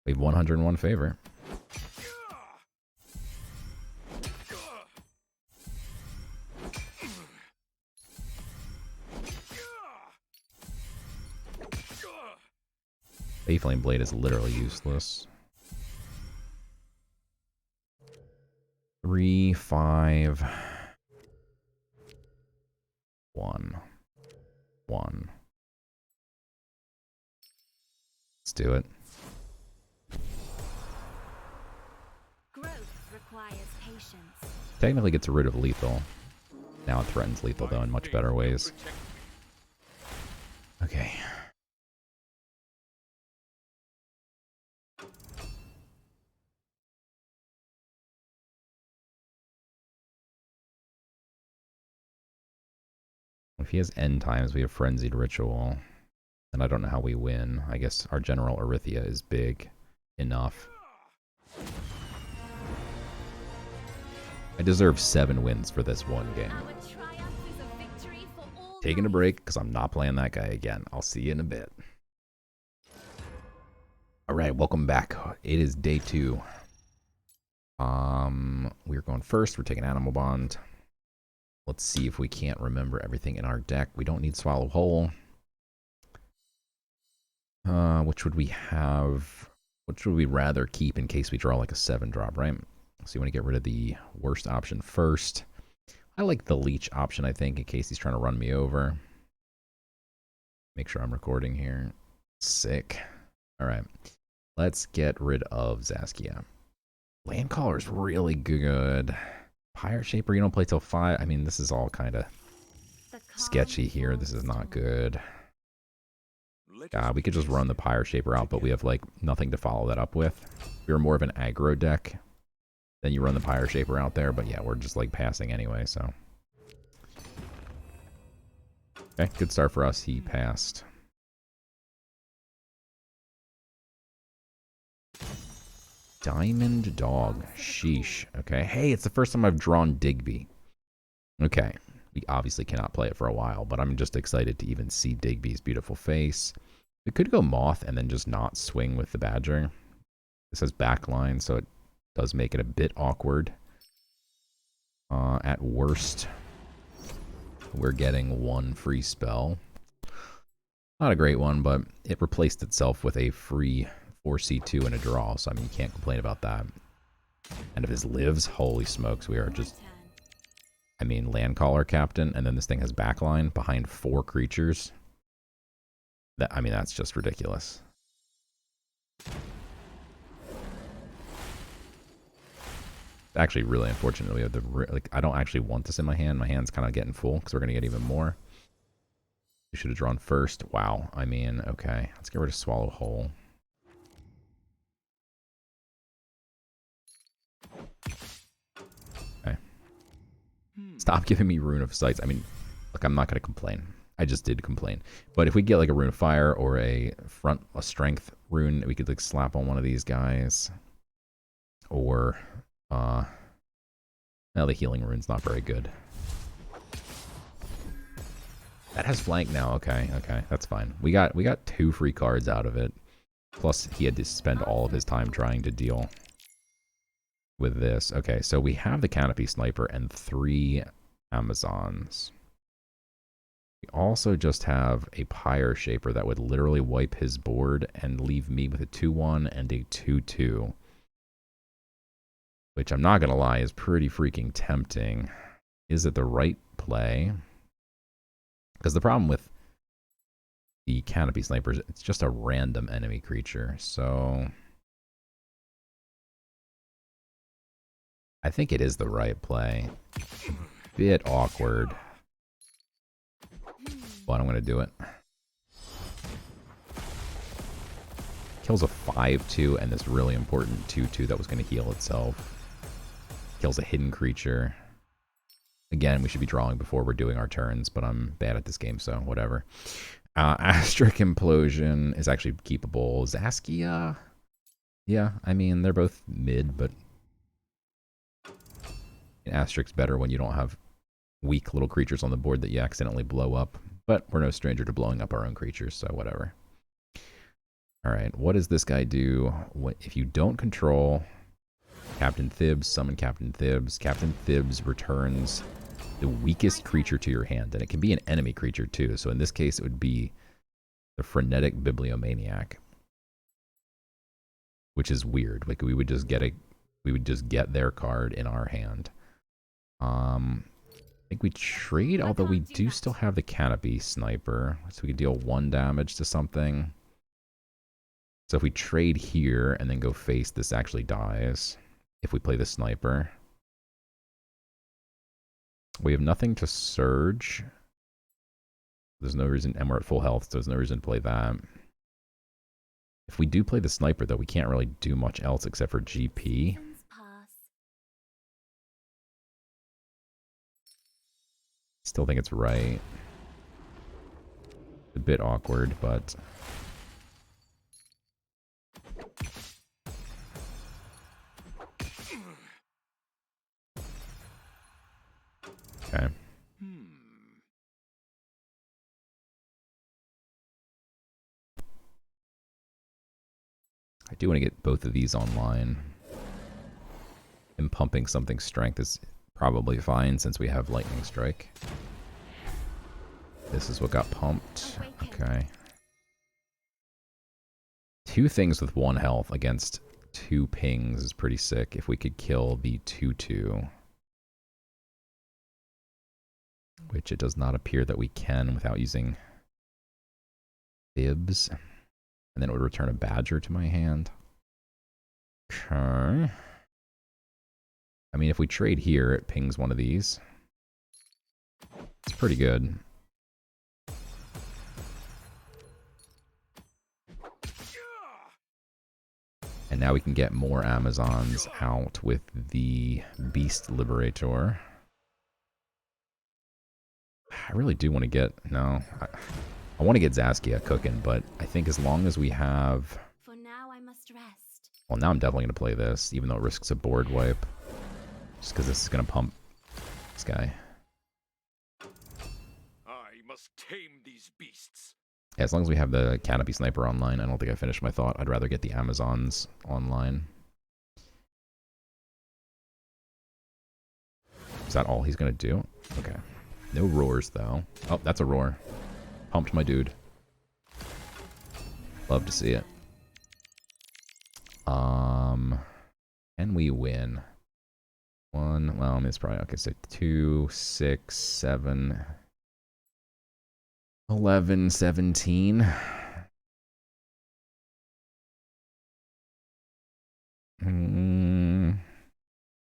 We have 101 favor. Bayflame Blade is literally useless. 3, 5, 1, 1. Let's do it. Growth requires patience. Technically gets rid of lethal. Now it threatens lethal though in much better ways. Okay. If he has end times, we have Frenzied Ritual. And I don't know how we win. I guess our General Arithia is big enough. I deserve 7 wins for this one game. Taking a break because I'm not playing that guy again. I'll see you in a bit. Alright, welcome back. It is day 2. We're going first. We're taking Animal Bond. Let's see if we can't remember everything in our deck. We don't need Swallow Whole. Which would we have? Which would we rather keep in case we draw like a 7-drop, right? So you want to get rid of the worst option first. I like the Leech option, I think, in case he's trying to run me over. Make sure I'm recording here. Sick. All right. Let's get rid of Zaskia. Landcaller's really good. Pirate Shaper, you don't play till 5. I mean, this is all kind of sketchy here. This is not good. We could just run the Pirate Shaper out, but we have, like, nothing to follow that up with. If we were more of an aggro deck, then you run the Pirate Shaper out there. But, yeah, we're just, like, passing anyway, so. Okay, good start for us. He passed. Diamond Dog. Sheesh. Okay. Hey, it's the first time I've drawn Digby. Okay. We obviously cannot play it for a while, but I'm just excited to even see Digby's beautiful face. We could go Moth and then just not swing with the Badger. This has backline, so it does make it a bit awkward. At worst, we're getting 1 free spell. Not a great one, but it replaced itself with a free 4C2 and a draw, so I mean, you can't complain about that. And if his lives, holy smokes, we are just... I mean, Landcaller Captain, and then this thing has backline behind 4 creatures. That, I mean, that's just ridiculous. Actually, really unfortunate. We have the like. I don't actually want this in my hand. My hand's kind of getting full because we're gonna get even more. We should have drawn first. Wow. I mean, okay. Let's get rid of Swallow Whole. Okay. Stop giving me Rune of Sights. I mean, look, I'm not gonna complain. I just did complain. But if we get like a Rune of Fire or a Strength rune, we could like slap on one of these guys. Or, well, the Healing rune's not very good. That has flank now. Okay, okay, that's fine. We got 2 free cards out of it. Plus, he had to spend all of his time trying to deal with this. Okay, so we have the Canopy Sniper and 3 Amazons. We also just have a Pyre Shaper that would literally wipe his board and leave me with a 2-1 and a 2-2. Which I'm not going to lie is pretty freaking tempting. Is it the right play? Because the problem with the Canopy Snipers, it's just a random enemy creature. So I think it is the right play. Bit awkward, but I'm going to do it. Kills a 5-2 and this really important 2-2 that was going to heal itself. Kills a hidden creature. Again, we should be drawing before we're doing our turns, but I'm bad at this game, so whatever. Astric Implosion is actually keepable. Zaskia? Yeah, I mean, they're both mid, but Astric's better when you don't have weak little creatures on the board that you accidentally blow up. But we're no stranger to blowing up our own creatures, so whatever. Alright, what does this guy do? If you don't control Captain Thibs, summon Captain Thibs. Captain Thibs returns the weakest creature to your hand, and it can be an enemy creature too. So in this case, it would be the Frenetic Bibliomaniac, which is weird. Like we would just get their card in our hand. I think we trade, although we do still have the Canopy Sniper, so we could deal 1 damage to something. So if we trade here and then go face, this actually dies. If we play the Sniper. We have nothing to Surge. There's no reason, and we're at full health, so there's no reason to play that. If we do play the Sniper, though, we can't really do much else except for GP. Still think it's right. A bit awkward, but... Okay. I do want to get both of these online. And pumping something strength is probably fine since we have Lightning Strike. This is what got pumped. Okay. 2 things with 1 health against 2 pings is pretty sick. If we could kill the 2-2. Which it does not appear that we can without using Fibs. And then it would return a Badger to my hand. Okay. I mean, if we trade here, it pings one of these. It's pretty good. And now we can get more Amazons out with the Beast Liberator. I really do want to get... No. I want to get Zaskia cooking, but I think as long as we have... For now I must rest. Well, now I'm definitely going to play this, even though it risks a board wipe. Just because this is going to pump this guy. I must tame these beasts. Yeah, as long as we have the Canopy Sniper online, I don't think I finished my thought. I'd rather get the Amazons online. Is that all he's going to do? Okay. No roars, though. Oh, that's a roar. Pumped my dude. Love to see it. Can we win? 1, well, I mean, it's probably, okay, so 2, 6, 7, 11, 17.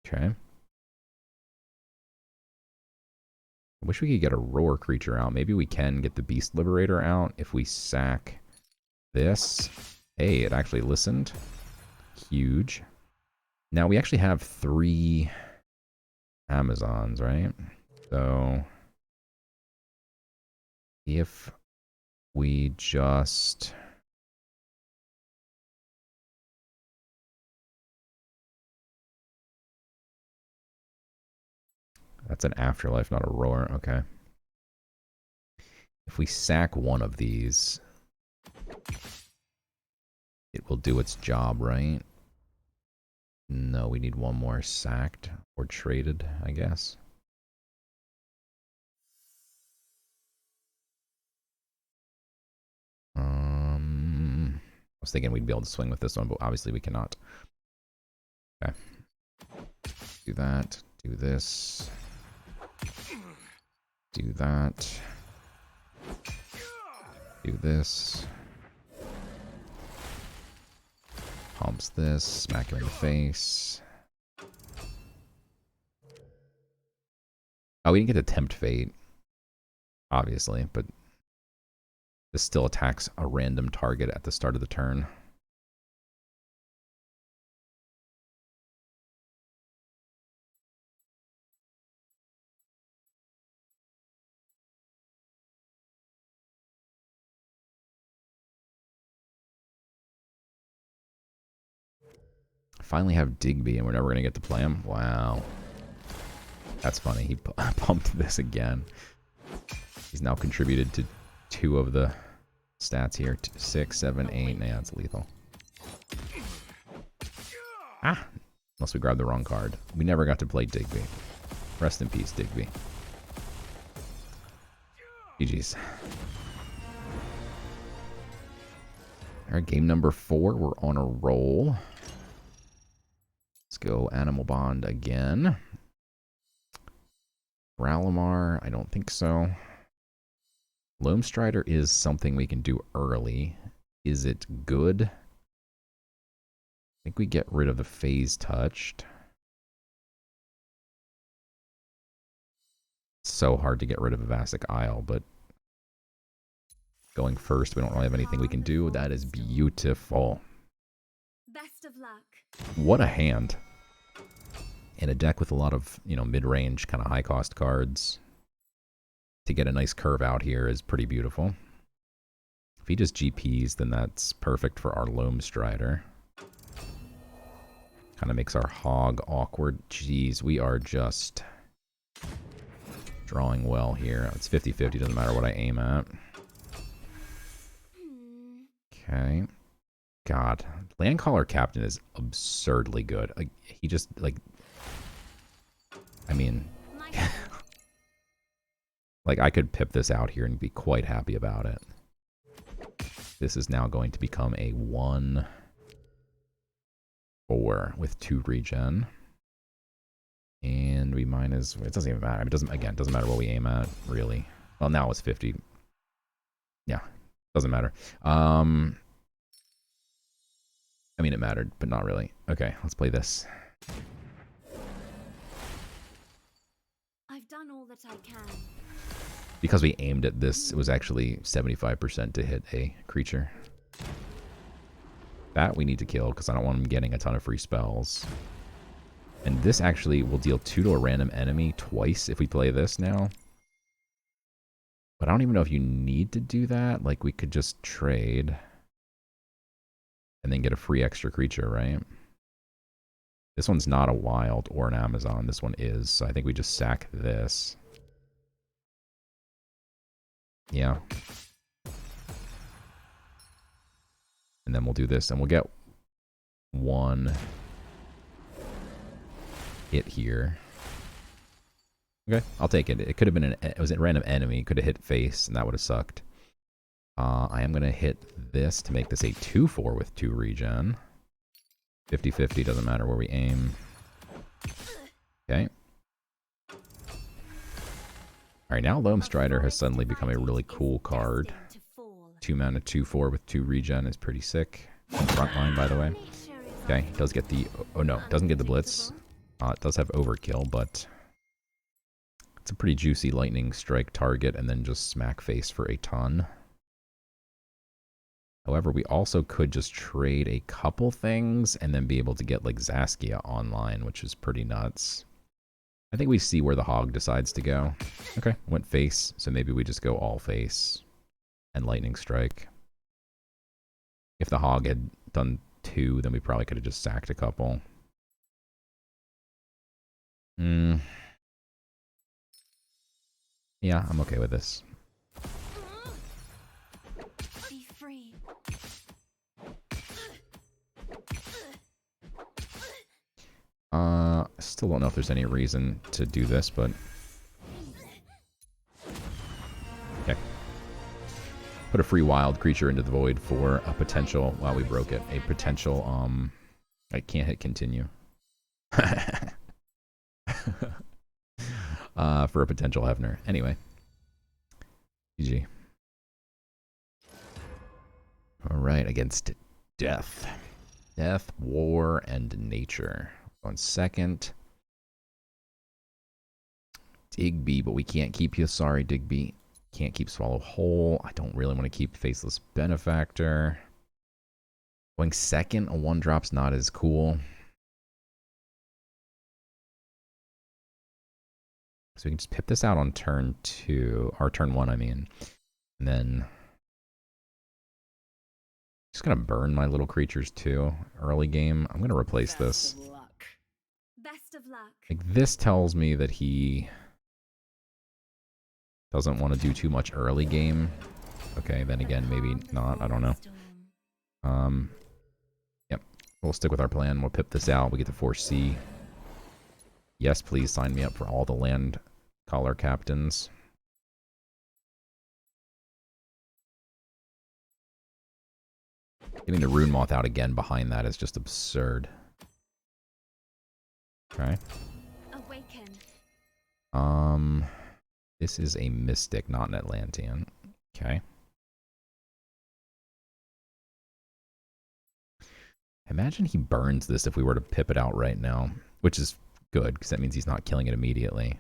Okay. I wish we could get a roar creature out. Maybe we can get the Beast Liberator out if we sack this. Hey, it actually listened. Huge. Now we actually have 3 Amazons, right? So if we just... That's an Afterlife, not a roar. Okay. If we sack one of these, it will do its job, right? No, we need one more sacked or traded, I guess. was thinking we'd be able to swing with this one, but obviously we cannot. Okay. Do that. Do this. Do that. Do this. Pumps this. Smack him in the face. Oh, we didn't get to tempt fate, obviously, but this still attacks a random target at the start of the turn. Finally have Digby, and we're never going to get to play him? Wow. That's funny. He pumped this again. He's now contributed to 2 of the stats here. 6, 7, 8. Yeah, it's lethal. Ah! Unless we grabbed the wrong card. We never got to play Digby. Rest in peace, Digby. GG's. Alright, game number 4. We're on a roll. Let's go Animal Bond again. Ralamar, I don't think so. Loam Strider is something we can do early. Is it good? I think we get rid of the phase touched. It's so hard to get rid of a Vasic Isle, but going first, we don't really have anything we can do. That is beautiful. Best of luck. What a hand. In a deck with a lot of, you know, mid-range, kind of high-cost cards. To get a nice curve out here is pretty beautiful. If he just GPs, then that's perfect for our Loam Strider. Kind of makes our Hog awkward. Jeez, we are just drawing well here. It's 50-50, doesn't matter what I aim at. Okay. God. Landcaller Captain is absurdly good. Like, he just, like... I mean... like, I could pip this out here and be quite happy about it. This is now going to become a 1-4 with 2 regen. And we minus... It doesn't even matter. It doesn't matter what we aim at, really. Well, now it's 50. Yeah, doesn't matter. I mean, it mattered, but not really. Okay, let's play this. I've done all that I can. Because we aimed at this, it was actually 75% to hit a creature. That we need to kill, because I don't want him getting a ton of free spells. And this actually will deal 2 to a random enemy twice if we play this now. But I don't even know if you need to do that. Like, we could just trade. And then get a free extra creature, right? This one's not a wild or an Amazon. This one is. So I think we just sack this. Yeah. And then we'll do this. And we'll get 1 hit here. Okay, I'll take it. It could have been it was a random enemy. Could have hit face, and that would have sucked. I am going to hit this to make this a 2-4 with 2 regen. 50-50, doesn't matter where we aim. Okay. Alright, now Loam Strider has suddenly become a really cool card. 2 mana, 2-4 with 2 regen is pretty sick. Front line, by the way. Okay, does get the... Oh no, doesn't get the Blitz. It does have Overkill, but... It's a pretty juicy Lightning Strike target, and then just smack face for a ton. However, we also could just trade a couple things and then be able to get like Zaskia online, which is pretty nuts. I think we see where the Hog decides to go. Okay, went face, so maybe we just go all face and Lightning Strike. If the Hog had done 2, then we probably could have just sacked a couple. Yeah, I'm okay with this. Be free. Still don't know if there's any reason to do this, but... Okay. Put a free wild creature into the void for a potential. Wow, we broke it. A potential. I can't hit continue. For a potential Hefner. Anyway. GG. Alright, against death. Death, war, and nature. 1 second. Digby, but we can't keep you. Sorry, Digby. Can't keep Swallow Whole. I don't really want to keep Faceless Benefactor. Going second, a 1-drop's not as cool. So we can just pip this out on turn 2, or turn 1, I mean. And then just gonna burn my little creatures too. Early game. I'm gonna replace this. Best of luck. Like, this tells me that he doesn't want to do too much early game. Okay, then again, maybe not. I don't know. Yep. We'll stick with our plan. We'll pip this out. We get the 4C. Yes, please sign me up for all the land color captains. Getting the Rune Moth out again behind that is just absurd. Okay. Awaken. This is a Mystic, not an Atlantean. Okay. Imagine he burns this if we were to pip it out right now, which is good, because that means he's not killing it immediately.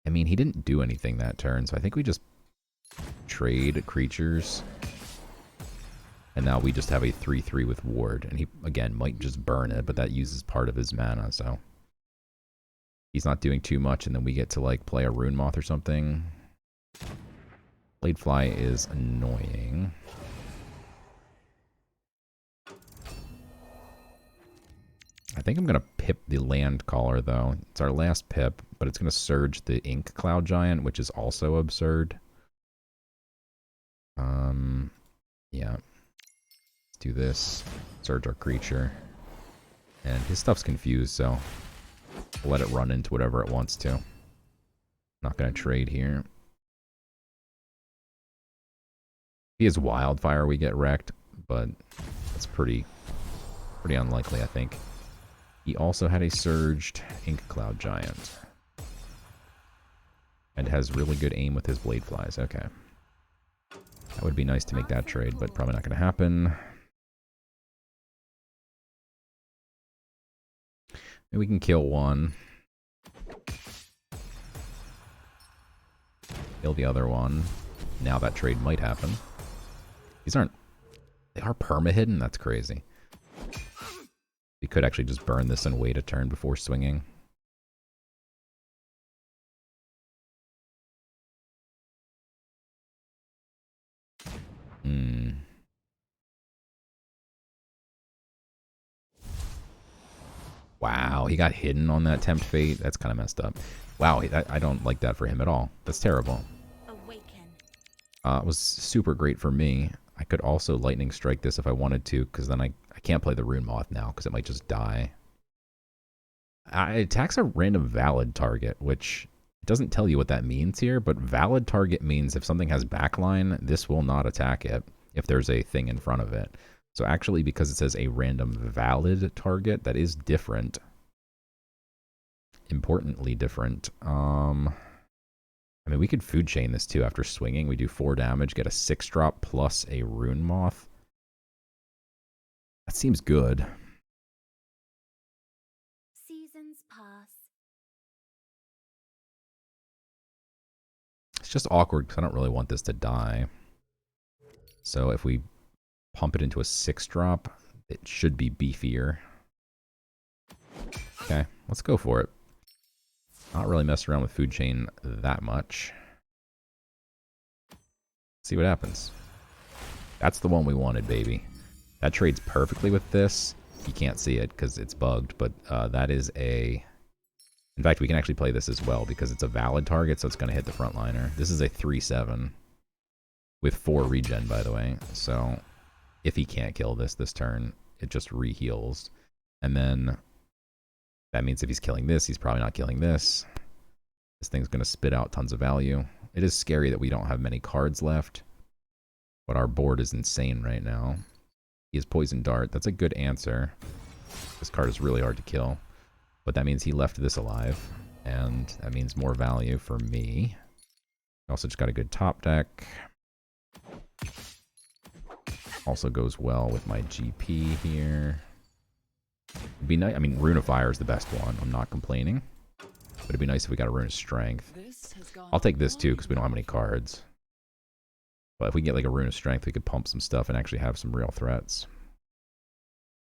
I mean, he didn't do anything that turn, so I think we just trade creatures. And now we just have a 3/3 with Ward. And he, again, might just burn it, but that uses part of his mana, so he's not doing too much, and then we get to, like, play a Rune Moth or something. Bladefly is annoying. I think I'm going to pip the Land Caller, though. It's our last pip, but it's going to surge the Ink Cloud Giant, which is also absurd. Yeah. Let's do this. Surge our creature. And his stuff's confused, so we'll let it run into whatever it wants to. Not going to trade here. If he has Wildfire, we get wrecked, but that's pretty unlikely, I think. He also had a surged Ink Cloud Giant. And has really good aim with his Bladeflies. Okay. That would be nice to make that trade, but probably not going to happen. Maybe we can kill one. Kill the other one. Now that trade might happen. These aren't... They are perma-hidden? That's crazy. We could actually just burn this and wait a turn before swinging. Wow, he got hidden on that Tempt Fate. That's kind of messed up. Wow, I don't like that for him at all. That's terrible. It was super great for me. I could also Lightning Strike this if I wanted to, because then I can't play the Rune Moth now, because it might just die. It attacks a random valid target, which doesn't tell you what that means here, but valid target means if something has backline, this will not attack it if there's a thing in front of it. So actually, because it says a random valid target, that is different. Importantly different. I mean, we could food chain this too after swinging. We do 4 damage, get a 6-drop plus a Rune Moth. That seems good. Seasons pass. It's just awkward because I don't really want this to die. So if we pump it into a 6-drop, it should be beefier. Okay, let's go for it. Not really messing around with food chain that much. See what happens. That's the one we wanted, baby. That trades perfectly with this. You can't see it because it's bugged, but that is a... In fact, we can actually play this as well because it's a valid target, so it's going to hit the frontliner. This is a 3/7 with 4 regen, by the way. So if he can't kill this turn, it just re-heals. And then that means if he's killing this, he's probably not killing this. This thing's going to spit out tons of value. It is scary that we don't have many cards left. But our board is insane right now. He has Poison Dart. That's a good answer. This card is really hard to kill. But that means he left this alive. And that means more value for me. Also just got a good top deck. Also goes well with my GP here. It'd be nice. I mean, Rune of Fire is the best one. I'm not complaining. But it'd be nice if we got a Rune of Strength. I'll take this too because we don't have any cards. But if we get like a Rune of Strength, we could pump some stuff and actually have some real threats.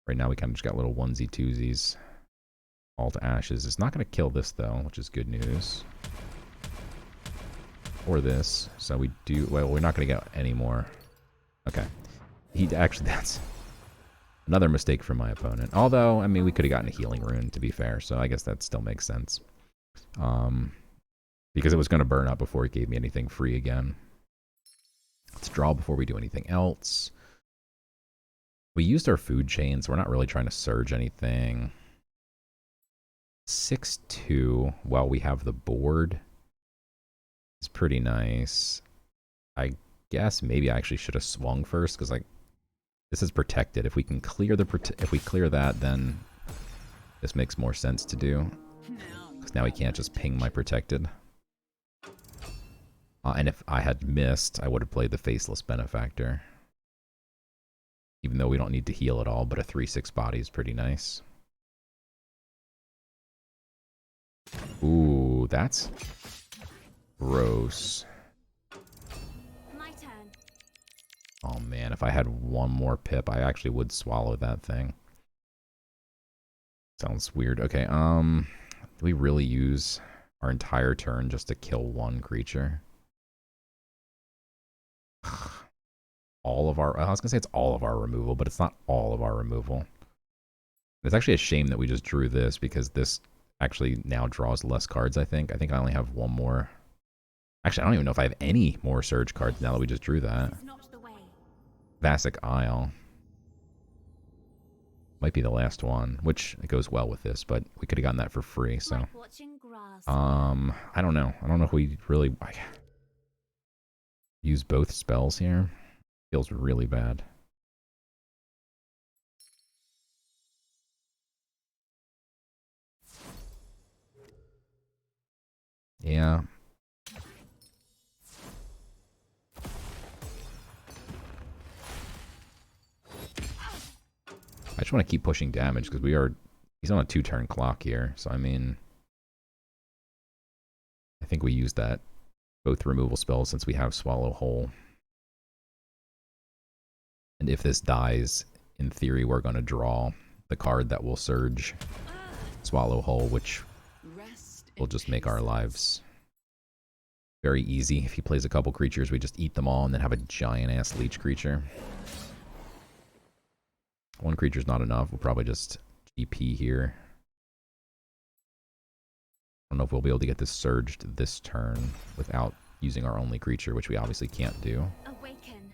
Right now we kind of just got little onesie twosies. All to Ashes. It's not going to kill this though, which is good news. Or this. So we do... Well, we're not going to get any more. Okay. That's another mistake from my opponent. Although, I mean, we could have gotten a Healing Rune, to be fair. So I guess that still makes sense. Because it was going to burn up before it gave me anything free again. Let's draw before we do anything else. We used our food chains. We're not really trying to surge anything. 6-2 while we have the board. It's pretty nice. I guess maybe I actually should have swung first because like this is protected. If we can clear if we clear that, then this makes more sense to do. Because now we can't just ping my protected. And if I had missed, I would have played the Faceless Benefactor. Even though we don't need to heal at all, but a 3/6 body is pretty nice. Ooh, that's gross. My turn. Oh man, if I had one more pip, I actually would swallow that thing. Sounds weird. Okay, do we really use our entire turn just to kill one creature? All of our... I was going to say it's all of our removal, but it's not all of our removal. It's actually a shame that we just drew this, because this actually now draws less cards, I think. I think I only have one more. Actually, I don't even know if I have any more Surge cards now that we just drew that. It's not the way. Vasic Isle. Might be the last one, which it goes well with this, but we could have gotten that for free, so... Like watching grass. I don't know. I don't know if we really... use both spells here. Feels really bad. Yeah. I just want to keep pushing damage because he's on a 2-turn clock here. So I mean, I think we use that both removal spells since we have Swallow Whole. And if this dies, in theory, we're going to draw the card that will Surge Swallow Whole, which will just make our lives very easy. If he plays a couple creatures, we just eat them all and then have a giant-ass leech creature. One creature's not enough. We'll probably just GP here. I don't know if we'll be able to get this surged this turn without using our only creature, which we obviously can't do. Awaken.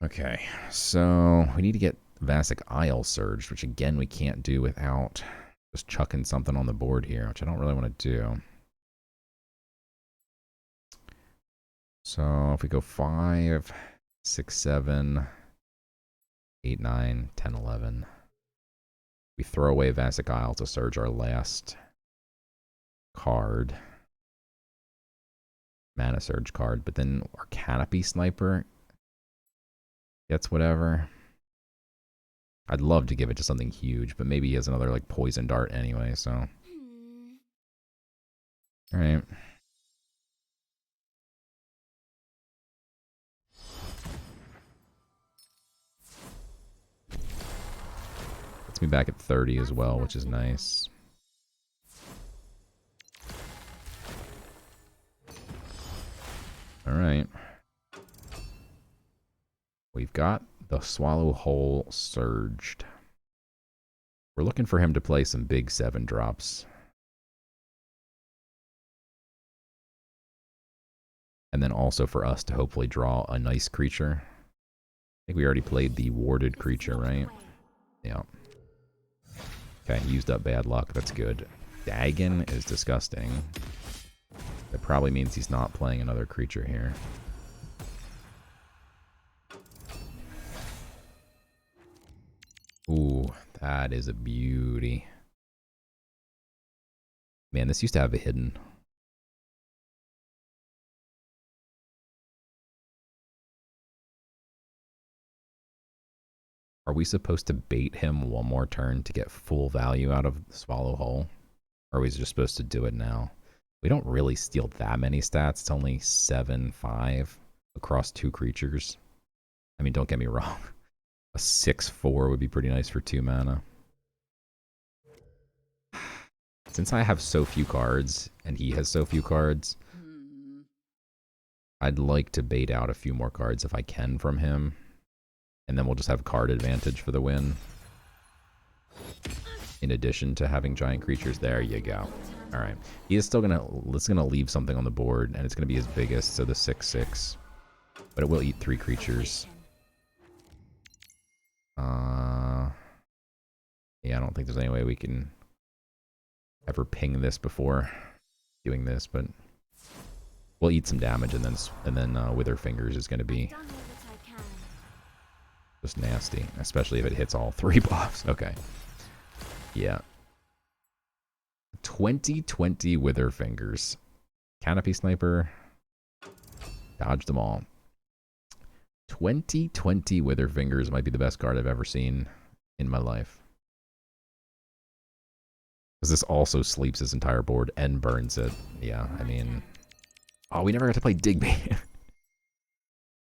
Okay, so we need to get Vasic Isle surged, which again we can't do without just chucking something on the board here, which I don't really want to do. So if we go 5, 6, 7, 8, 9, 10, 11. We throw away Vasic Isle to surge our last card. Mana Surge card, but then our Canopy Sniper gets whatever. I'd love to give it to something huge, but maybe he has another like Poison Dart anyway, so. Alright. Gets me back at 30 as well, which is nice. Alright. We've got the Swallow Whole surged. We're looking for him to play some big 7 drops. And then also for us to hopefully draw a nice creature. I think we already played the warded creature, right? Yeah. Okay, used up bad luck. That's good. Dagon is disgusting. That probably means he's not playing another creature here. Ooh, that is a beauty. Man, this used to have a hidden. Are we supposed to bait him one more turn to get full value out of Swallow Hole? Or are we just supposed to do it now? We don't really steal that many stats. It's only 7/5 across 2 creatures. I mean, don't get me wrong. A 6/4 would be pretty nice for 2 mana. Since I have so few cards, and he has so few cards, I'd like to bait out a few more cards if I can from him. And then we'll just have card advantage for the win. In addition to having giant creatures. There you go. Alright. He is still gonna leave something on the board, and it's gonna be his biggest, so the 6/6. But it will eat 3 creatures. Yeah, I don't think there's any way we can ever ping this before doing this, but we'll eat some damage, and then Wither Fingers is gonna be just nasty, especially if it hits all 3 buffs. Okay. Yeah. 2020 Wither Fingers. Canopy Sniper. Dodge them all. 2020 Wither Fingers might be the best card I've ever seen in my life. Because this also sleeps his entire board and burns it. Yeah, I mean... Oh, we never got to play Digby.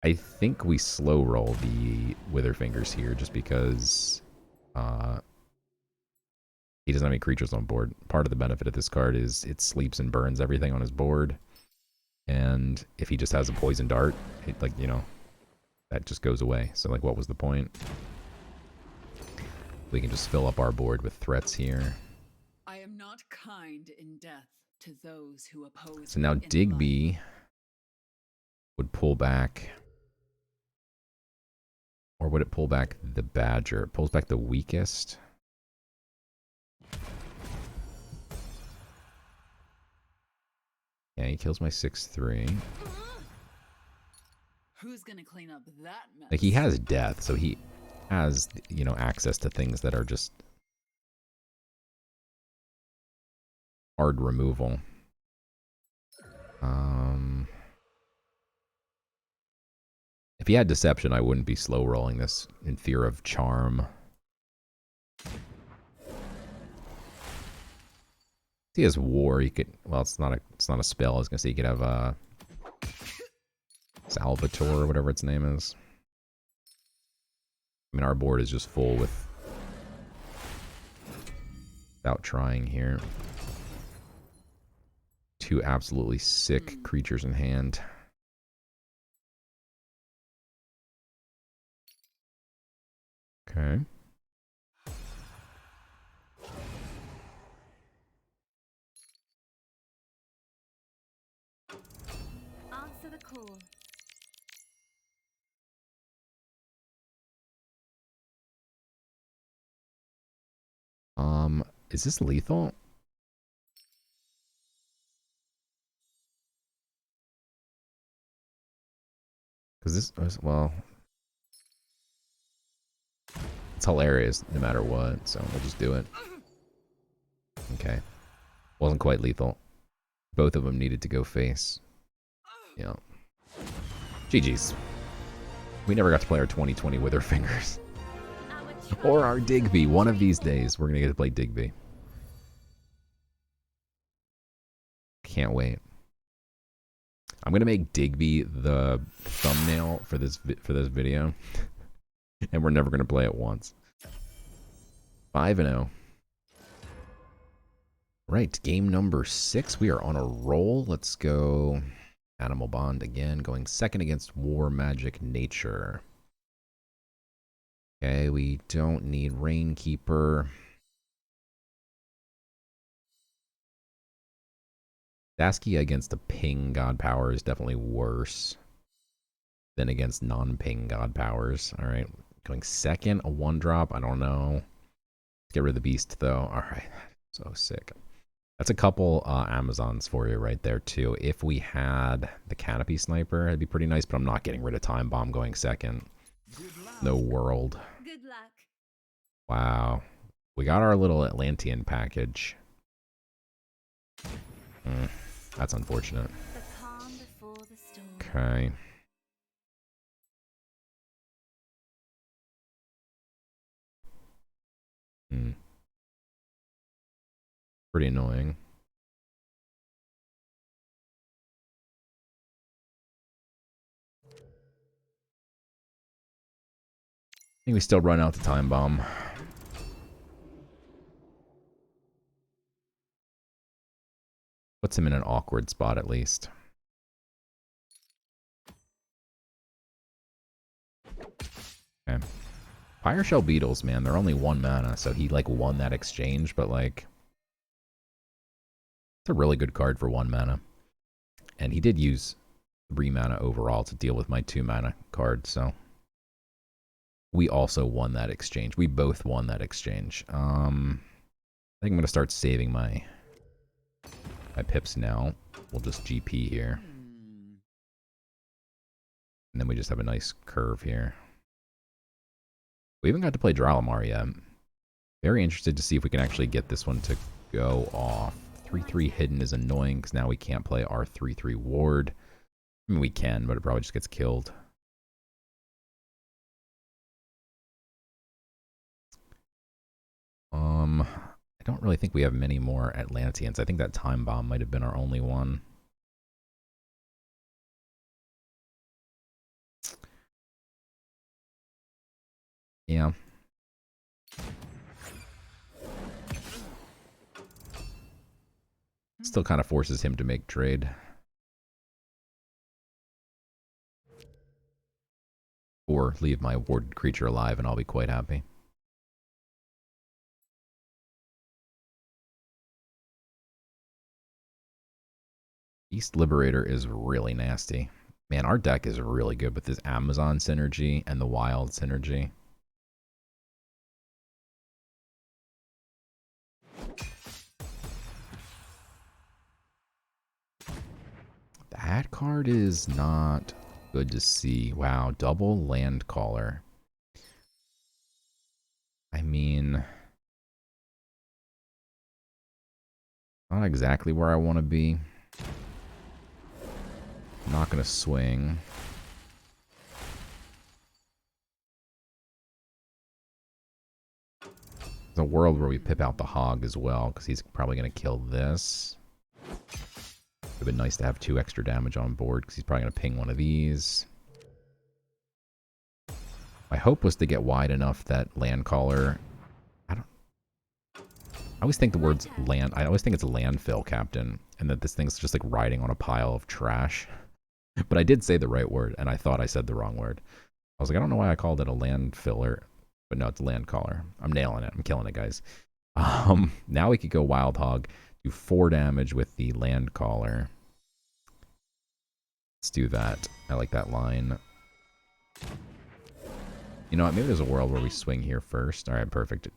I think we slow roll the Wither Fingers here just because he doesn't have any creatures on board. Part of the benefit of this card is it sleeps and burns everything on his board. And if he just has a poison dart, that just goes away. So, what was the point? We can just fill up our board with threats here. I am not kind in death to those who oppose. So now Digby would pull back. Or would it pull back the Badger? It pulls back the weakest. Yeah, he kills my 6/3. Who's gonna clean up that mess? He has death, so he has, access to things that are just hard removal. If he had Deception, I wouldn't be slow rolling this in fear of Charm. If he has War, he could. Well, it's not a spell. I was gonna say he could have Salvatore or whatever its name is. I mean, our board is just full without trying here. 2 absolutely sick creatures in hand. Okay. Answer the call. Is this lethal? Because this, well, it's hilarious no matter what, so we'll just do it. Okay. Wasn't quite lethal. Both of them needed to go face. Yeah. GG's. We never got to play our 2020 Wither Fingers. Or our Digby. One of these days, we're going to get to play Digby. Can't wait. I'm going to make Digby the thumbnail for this video. And we're never going to play it once. 5-0. Right, game number 6. We are on a roll. Let's go Animal Bond again. Going second against War Magic Nature. Okay, we don't need Rainkeeper. Dasky against a ping god power is definitely worse than against non-ping god powers. Alright, going second, a 1-drop, I don't know. Get rid of the beast, though. All right. So sick. That's a couple Amazons for you right there, too. If we had the Canopy Sniper, it'd be pretty nice, but I'm not getting rid of Time Bomb going second. No world. Good luck. Wow. We got our little Atlantean package. That's unfortunate. The calm before the storm. Okay. Pretty annoying. I think we still run out the Time Bomb. Puts him in an awkward spot at least. Okay. Fire Shell Beetles, man, they're only 1 mana, so he like won that exchange, but like it's a really good card for 1 mana. And he did use 3 mana overall to deal with my 2 mana card, so we also won that exchange. We both won that exchange. I think I'm gonna start saving my pips now. We'll just GP here. And then we just have a nice curve here. We haven't got to play Dralamar yet. Very interested to see if we can actually get this one to go off. 3/3 hidden is annoying because now we can't play our 3/3 ward. I mean, we can, but it probably just gets killed. I don't really think we have many more Atlanteans. I think that Time Bomb might have been our only one. Yeah. Still kind of forces him to make trade. Or leave my warded creature alive and I'll be quite happy. Beast Liberator is really nasty. Man, our deck is really good with this Amazon synergy and the Wild synergy. That card is not good to see. Wow, double Land Caller. I mean, not exactly where I want to be. I'm not going to swing. There's a world where we pip out the Hog as well, because he's probably going to kill this. It would have been nice to have 2 extra damage on board, because he's probably going to ping one of these. My hope was to get wide enough that Landcaller... I always think the word's land... I always think it's a landfill, Captain, and that this thing's just like riding on a pile of trash. But I did say the right word, and I thought I said the wrong word. I was like, I don't know why I called it a landfiller, but no, it's a Landcaller. I'm nailing it. I'm killing it, guys. Now we could go Wild Hog, do 4 damage with the Landcaller. Let's do that. I like that line. You know what? Maybe there's a world where we swing here first. All right, perfect.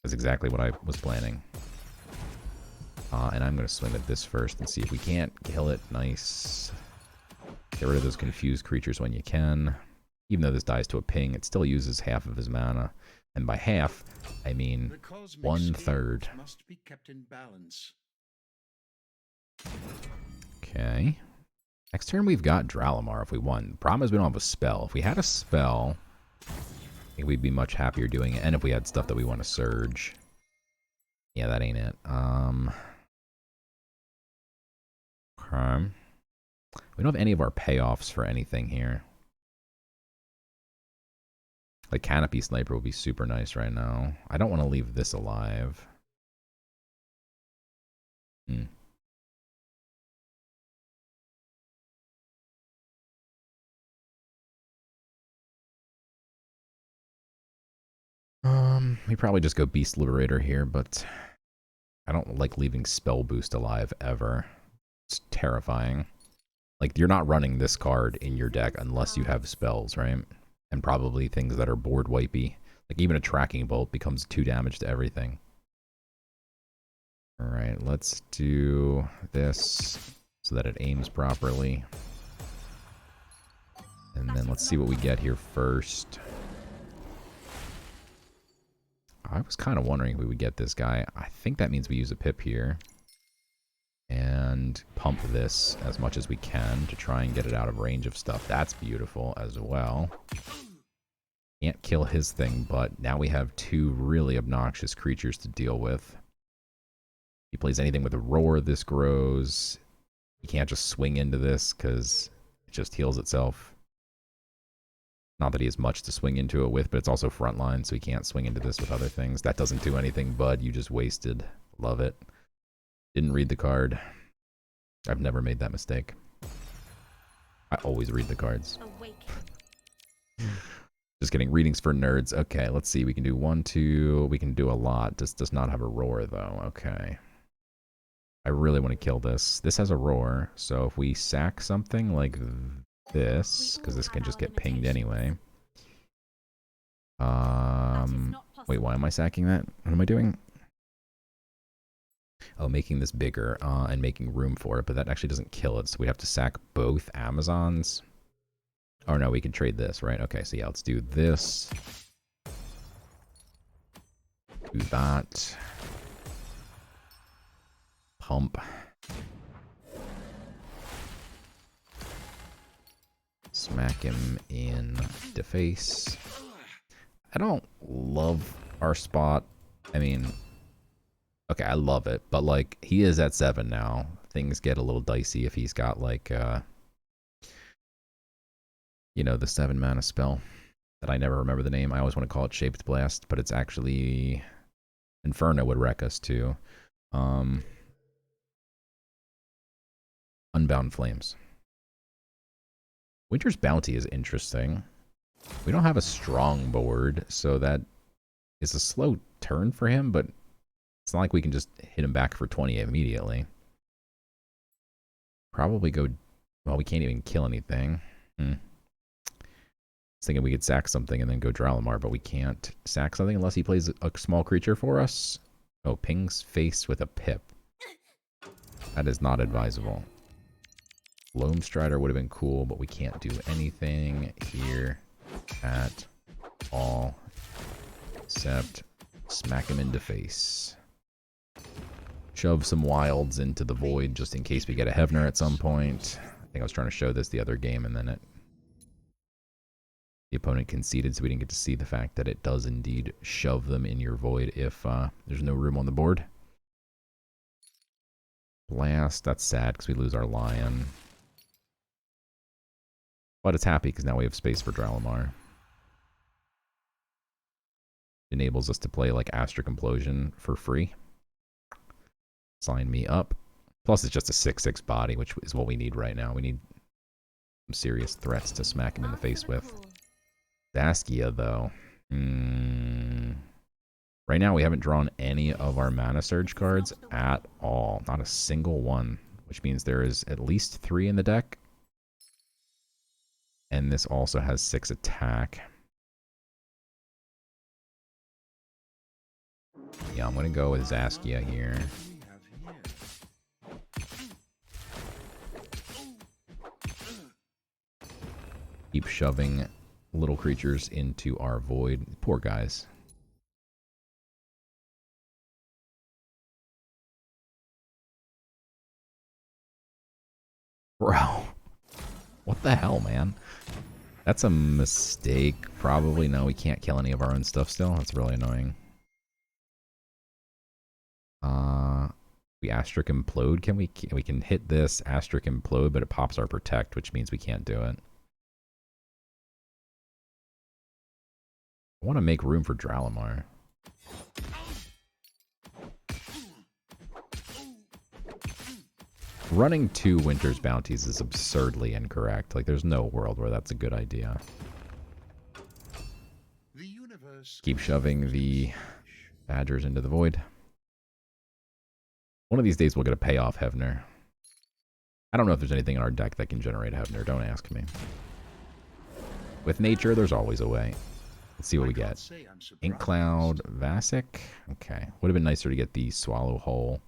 That's exactly what I was planning. And I'm going to swing at this first and see if we can't kill it. Nice. Get rid of those confused creatures when you can. Even though this dies to a ping, it still uses half of his mana. And by half, I mean 1/3. Must be kept in balance. Okay. Next turn we've got Dralamar if we won. The problem is we don't have a spell. If we had a spell, I think we'd be much happier doing it. And if we had stuff that we want to surge. Yeah, that ain't it. Okay. We don't have any of our payoffs for anything here. Like Canopy Sniper would be super nice right now. I don't want to leave this alive. We probably just go Beast Liberator here, but I don't like leaving Spell Boost alive ever. It's terrifying. Like, you're not running this card in your deck unless you have spells, right? And probably things that are board wipey. Like even a tracking bolt becomes 2 damage to everything. Alright, let's do this so that it aims properly. And then let's see what we get here first. I was kind of wondering if we would get this guy. I think that means we use a pip here. And pump this as much as we can to try and get it out of range of stuff. That's beautiful as well. Can't kill his thing, but now we have 2 really obnoxious creatures to deal with. If he plays anything with a roar, this grows. He can't just swing into this because it just heals itself. Not that he has much to swing into it with, but it's also frontline, so he can't swing into this with other things. That doesn't do anything, bud. You just wasted. Love it. Didn't read the card. I've never made that mistake. I always read the cards. Just kidding. Readings for nerds. Okay, let's see. We can do 1, 2. We can do a lot. This does not have a roar, though. Okay. I really want to kill this. This has a roar, so if we sack something like this, because this can just get pinged anyway. Wait, why am I sacking that? What am I doing? Oh, making this bigger and making room for it, but that actually doesn't kill it, so we have to sack both Amazons. Oh no, we can trade this, right? Okay, so yeah, let's do this. Do that. Pump. Smack him in the face. I don't love our spot. I mean, okay, I love it, but like he is at 7 now. Things get a little dicey if he's got like you know, the 7 mana spell that I never remember the name. I always want to call it Shaped Blast, but it's actually Inferno would wreck us too. Unbound Flames. Winter's Bounty is interesting. We don't have a strong board, so that is a slow turn for him, but it's not like we can just hit him back for 20 immediately. Probably go... Well, we can't even kill anything. I was thinking we could sack something and then go Dralamar, but we can't sack something unless he plays a small creature for us. Oh, pings face with a pip. That is not advisable. Loam Strider would have been cool, but we can't do anything here at all except smack him in the face. Shove some wilds into the void just in case we get a Hevner at some point. I think I was trying to show this the other game and then the opponent conceded, so we didn't get to see the fact that it does indeed shove them in your void if there's no room on the board. Blast, that's sad because we lose our lion. But it's happy because now we have space for Dralamar. Enables us to play like Astric Implosion for free. Sign me up. Plus it's just a 6/6 body, which is what we need right now. We need some serious threats to smack him in the face with. Zaskia, though. Right now we haven't drawn any of our Mana Surge cards at all. Not a single one. Which means there is at least 3 in the deck. And this also has 6 attack. Yeah, I'm going to go with Zaskia here. Keep shoving little creatures into our void. Poor guys. Bro. What the hell, man? That's a mistake. Probably. No, we can't kill any of our own stuff still. That's really annoying. We Astric Implode. Can we can hit this Astric Implode, but it pops our Protect, which means we can't do it. I want to make room for Dralamar. Running 2 Winter's Bounties is absurdly incorrect. Like, there's no world where that's a good idea. Keep shoving the Badgers into the void. One of these days we'll get a payoff Hevner. I don't know if there's anything in our deck that can generate Hevner. Don't ask me. With nature, there's always a way. Let's see what I we can't get. say I'm Ink surprised. Cloud, Vasic. Okay. Would have been nicer to get the Swallow Hole.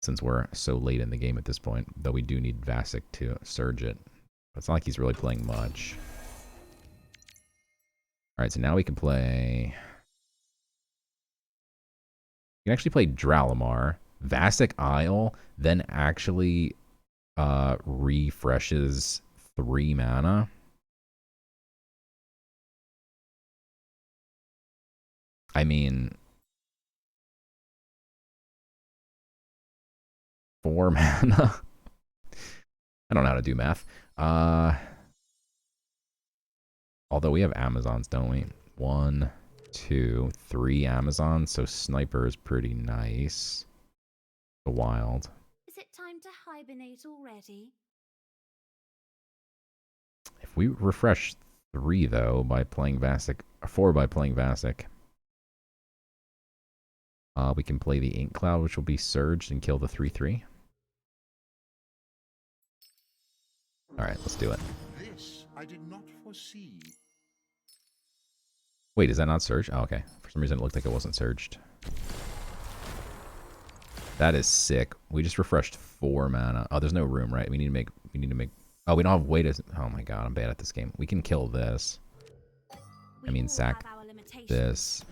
Since we're so late in the game at this point. Though we do need Vasic to surge it. But it's not like he's really playing much. Alright, so now we can play... You can actually play Dralamar, Vasic Isle, then actually refreshes 3 mana. I mean, 4 mana. I don't know how to do math. Although we have Amazons, don't we? 1, 2, 3 Amazons, so Sniper is pretty nice. The Wild. Is it time to hibernate already? If we refresh 3 though by playing Vasic, 4 by playing Vasic, we can play the Ink Cloud, which will be surged and kill the 3/3. All right, let's do it. This I did not foresee. Wait, is that not surged? Oh, okay. For some reason, it looked like it wasn't surged. That is sick. We just refreshed 4 mana. Oh, there's no room, right? We need to make. Oh, we don't have way to. Oh my god, I'm bad at this game. We can kill this. I mean, sack this.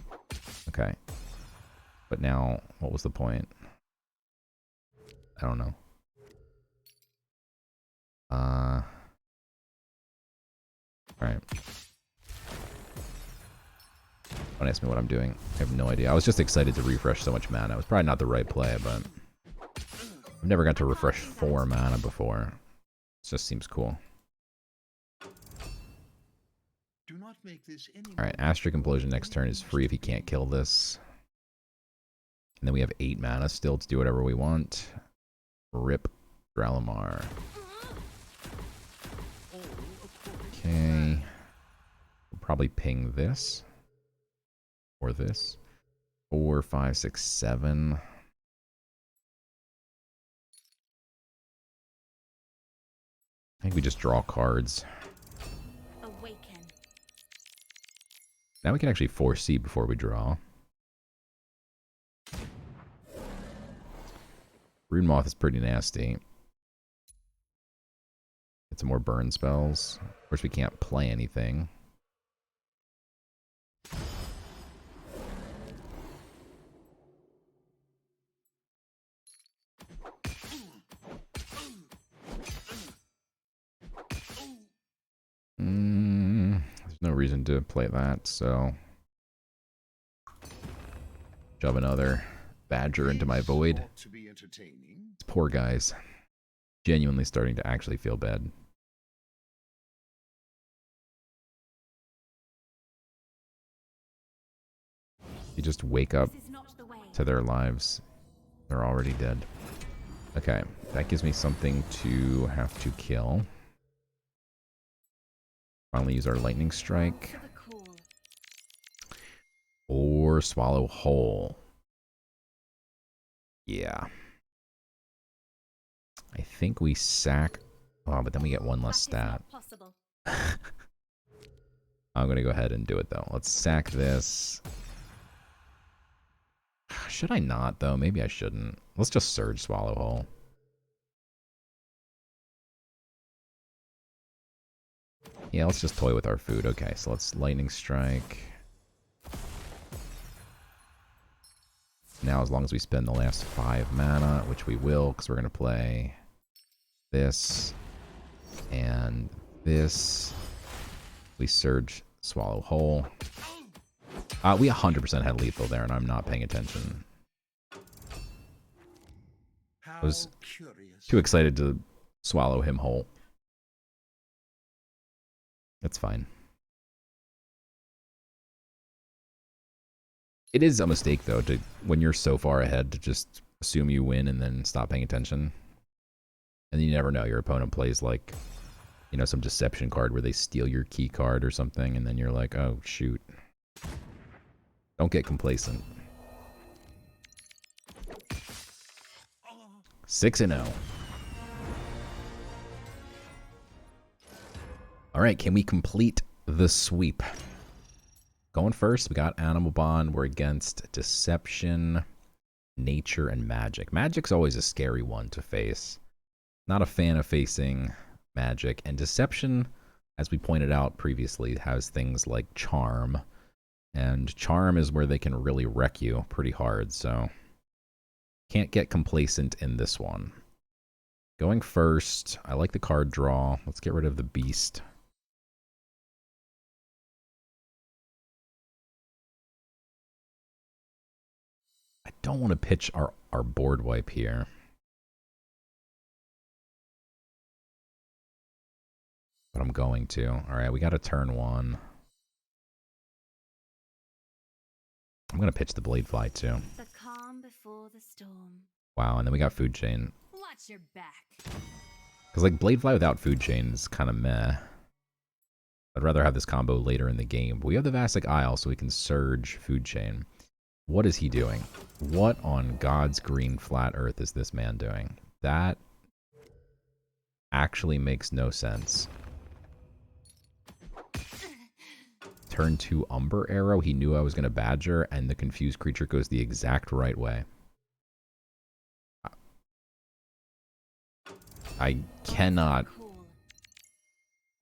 Okay. But now, what was the point? I don't know. Alright. Don't ask me what I'm doing. I have no idea. I was just excited to refresh so much mana. It was probably not the right play, but I've never got to refresh 4 mana before. It just seems cool. Do not make this any Alright, more Astric Implosion next turn is free if he can't kill this. And then we have 8 mana still to do whatever we want. Rip Dralamar. Okay. We'll probably ping this. Or this. 4, 5, 6, 7. I think we just draw cards. Awaken. Now we can actually foresee before we draw. Rune Moth is pretty nasty. Get some more burn spells. Of course, we can't play anything. There's no reason to play that, so... Shove another Badger into my void. ought to be entertaining. These poor guys. Genuinely starting to actually feel bad. You just wake up This is not the way. to their lives. They're already dead. Okay, that gives me something to have to kill. Finally use our Lightning Strike. For the cool. Or Swallow Whole. Yeah. I think we sack... Oh, but then we get one less That is stat. not possible. I'm going to go ahead and do it, though. Let's sack this. Should I not, though? Maybe I shouldn't. Let's just Surge Swallow Whole. Yeah, let's just toy with our food. Okay, so let's Lightning Strike. Now, as long as we spend the last 5 mana, which we will, because we're going to play this and this. We Surge Swallow Whole. We 100% had lethal there, and I'm not paying attention. How I was curious. too excited to swallow him whole. That's fine. It is a mistake, though, to when you're so far ahead to just assume you win and then stop paying attention. And then you never know. Your opponent plays like, you know, some deception card where they steal your key card or something, and then you're like, oh, shoot. Don't get complacent. 6-0. All right, can we complete the sweep? Going first, we got Animal Bond. We're against Deception, Nature, and Magic. Magic's always a scary one to face. Not a fan of facing Magic. And Deception, as we pointed out previously, has things like Charm. And Charm is where they can really wreck you pretty hard, so can't get complacent in this one. Going first, I like the card draw. Let's get rid of the Beast. I don't want to pitch our board wipe here. But I'm going to. All right, we got a turn 1. I'm going to pitch the Blade Fly too. The calm before the storm. Wow, and then we got Food Chain. Watch your back. Because like Blade Fly without Food Chain is kind of meh. I'd rather have this combo later in the game. But we have the Vassic Isle, so we can Surge Food Chain. What is he doing? What on God's green flat earth is this man doing? That actually makes no sense. Turn 2 Umber Arrow. He knew I was going to Badger, and the confused creature goes the exact right way. I cannot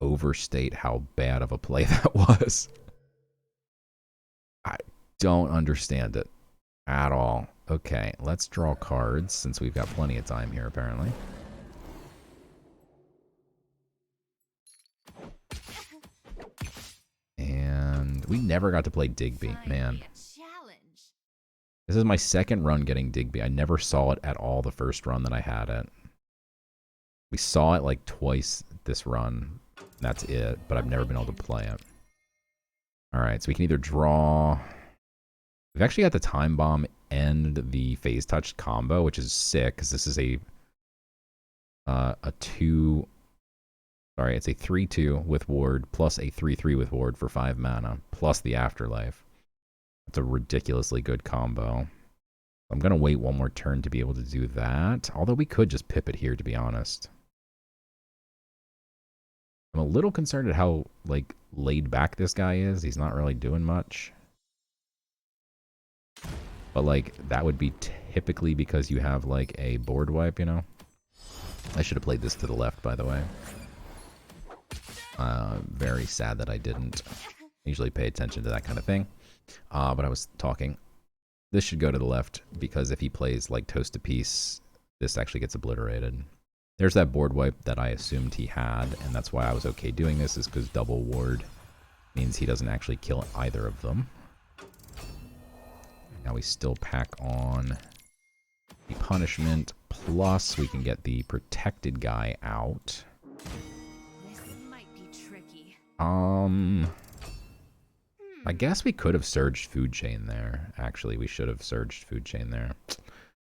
overstate how bad of a play that was. I don't understand it at all. Okay, let's draw cards since we've got plenty of time here, apparently. And we never got to play Digby, man. This is my second run getting Digby. I never saw it at all the first run that I had it. We saw it like twice this run. That's it, but I've never been able to play it. Alright, so we can either draw... We've actually got the Time Bomb and the Phase Touch combo, which is sick, because this is a 2... Sorry, it's a 3-2 with Ward, plus a 3-3 with Ward for 5 mana, plus the Afterlife. It's a ridiculously good combo. I'm going to wait one more turn to be able to do that, although we could just pip it here, to be honest. I'm a little concerned at how, like, laid back this guy is. He's not really doing much. But, like, that would be typically because you have, like, a board wipe, you know? I should have played this to the left, by the way. Very sad that I didn't usually pay attention to that kind of thing. But I was talking. This should go to the left because if he plays, like, Toast a Piece, this actually gets obliterated. There's that board wipe that I assumed he had, and that's why I was okay doing this, is because double ward means he doesn't actually kill either of them. Now we still pack on the punishment, plus we can get the protected guy out. This might be tricky. I guess we could have surged Food Chain there. Actually, we should have surged Food Chain there.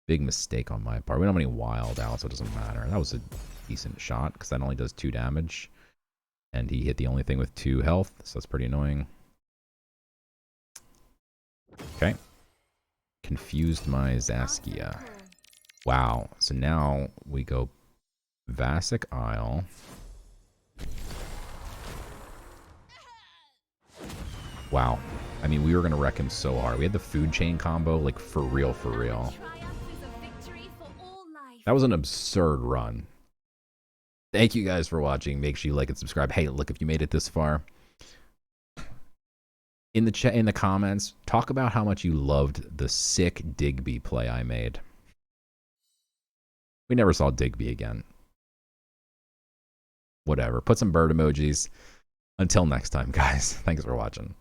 Big mistake on my part. We don't have any wild out, so it doesn't matter. That was a decent shot, because that only does 2 damage. And he hit the only thing with 2 health, so that's pretty annoying. Okay. Confused my Zaskia. Wow. So now we go Vassic Isle. Wow. I mean, we were going to wreck him so hard. We had the Food Chain combo, like, for real, for real. That was an absurd run. Thank you guys for watching. Make sure you like and subscribe. Hey, look, if you made it this far, in the chat, in the comments, talk about how much you loved the sick Digby play I made. We never saw Digby again. Whatever. Put some bird emojis. Until next time, guys. Thanks for watching.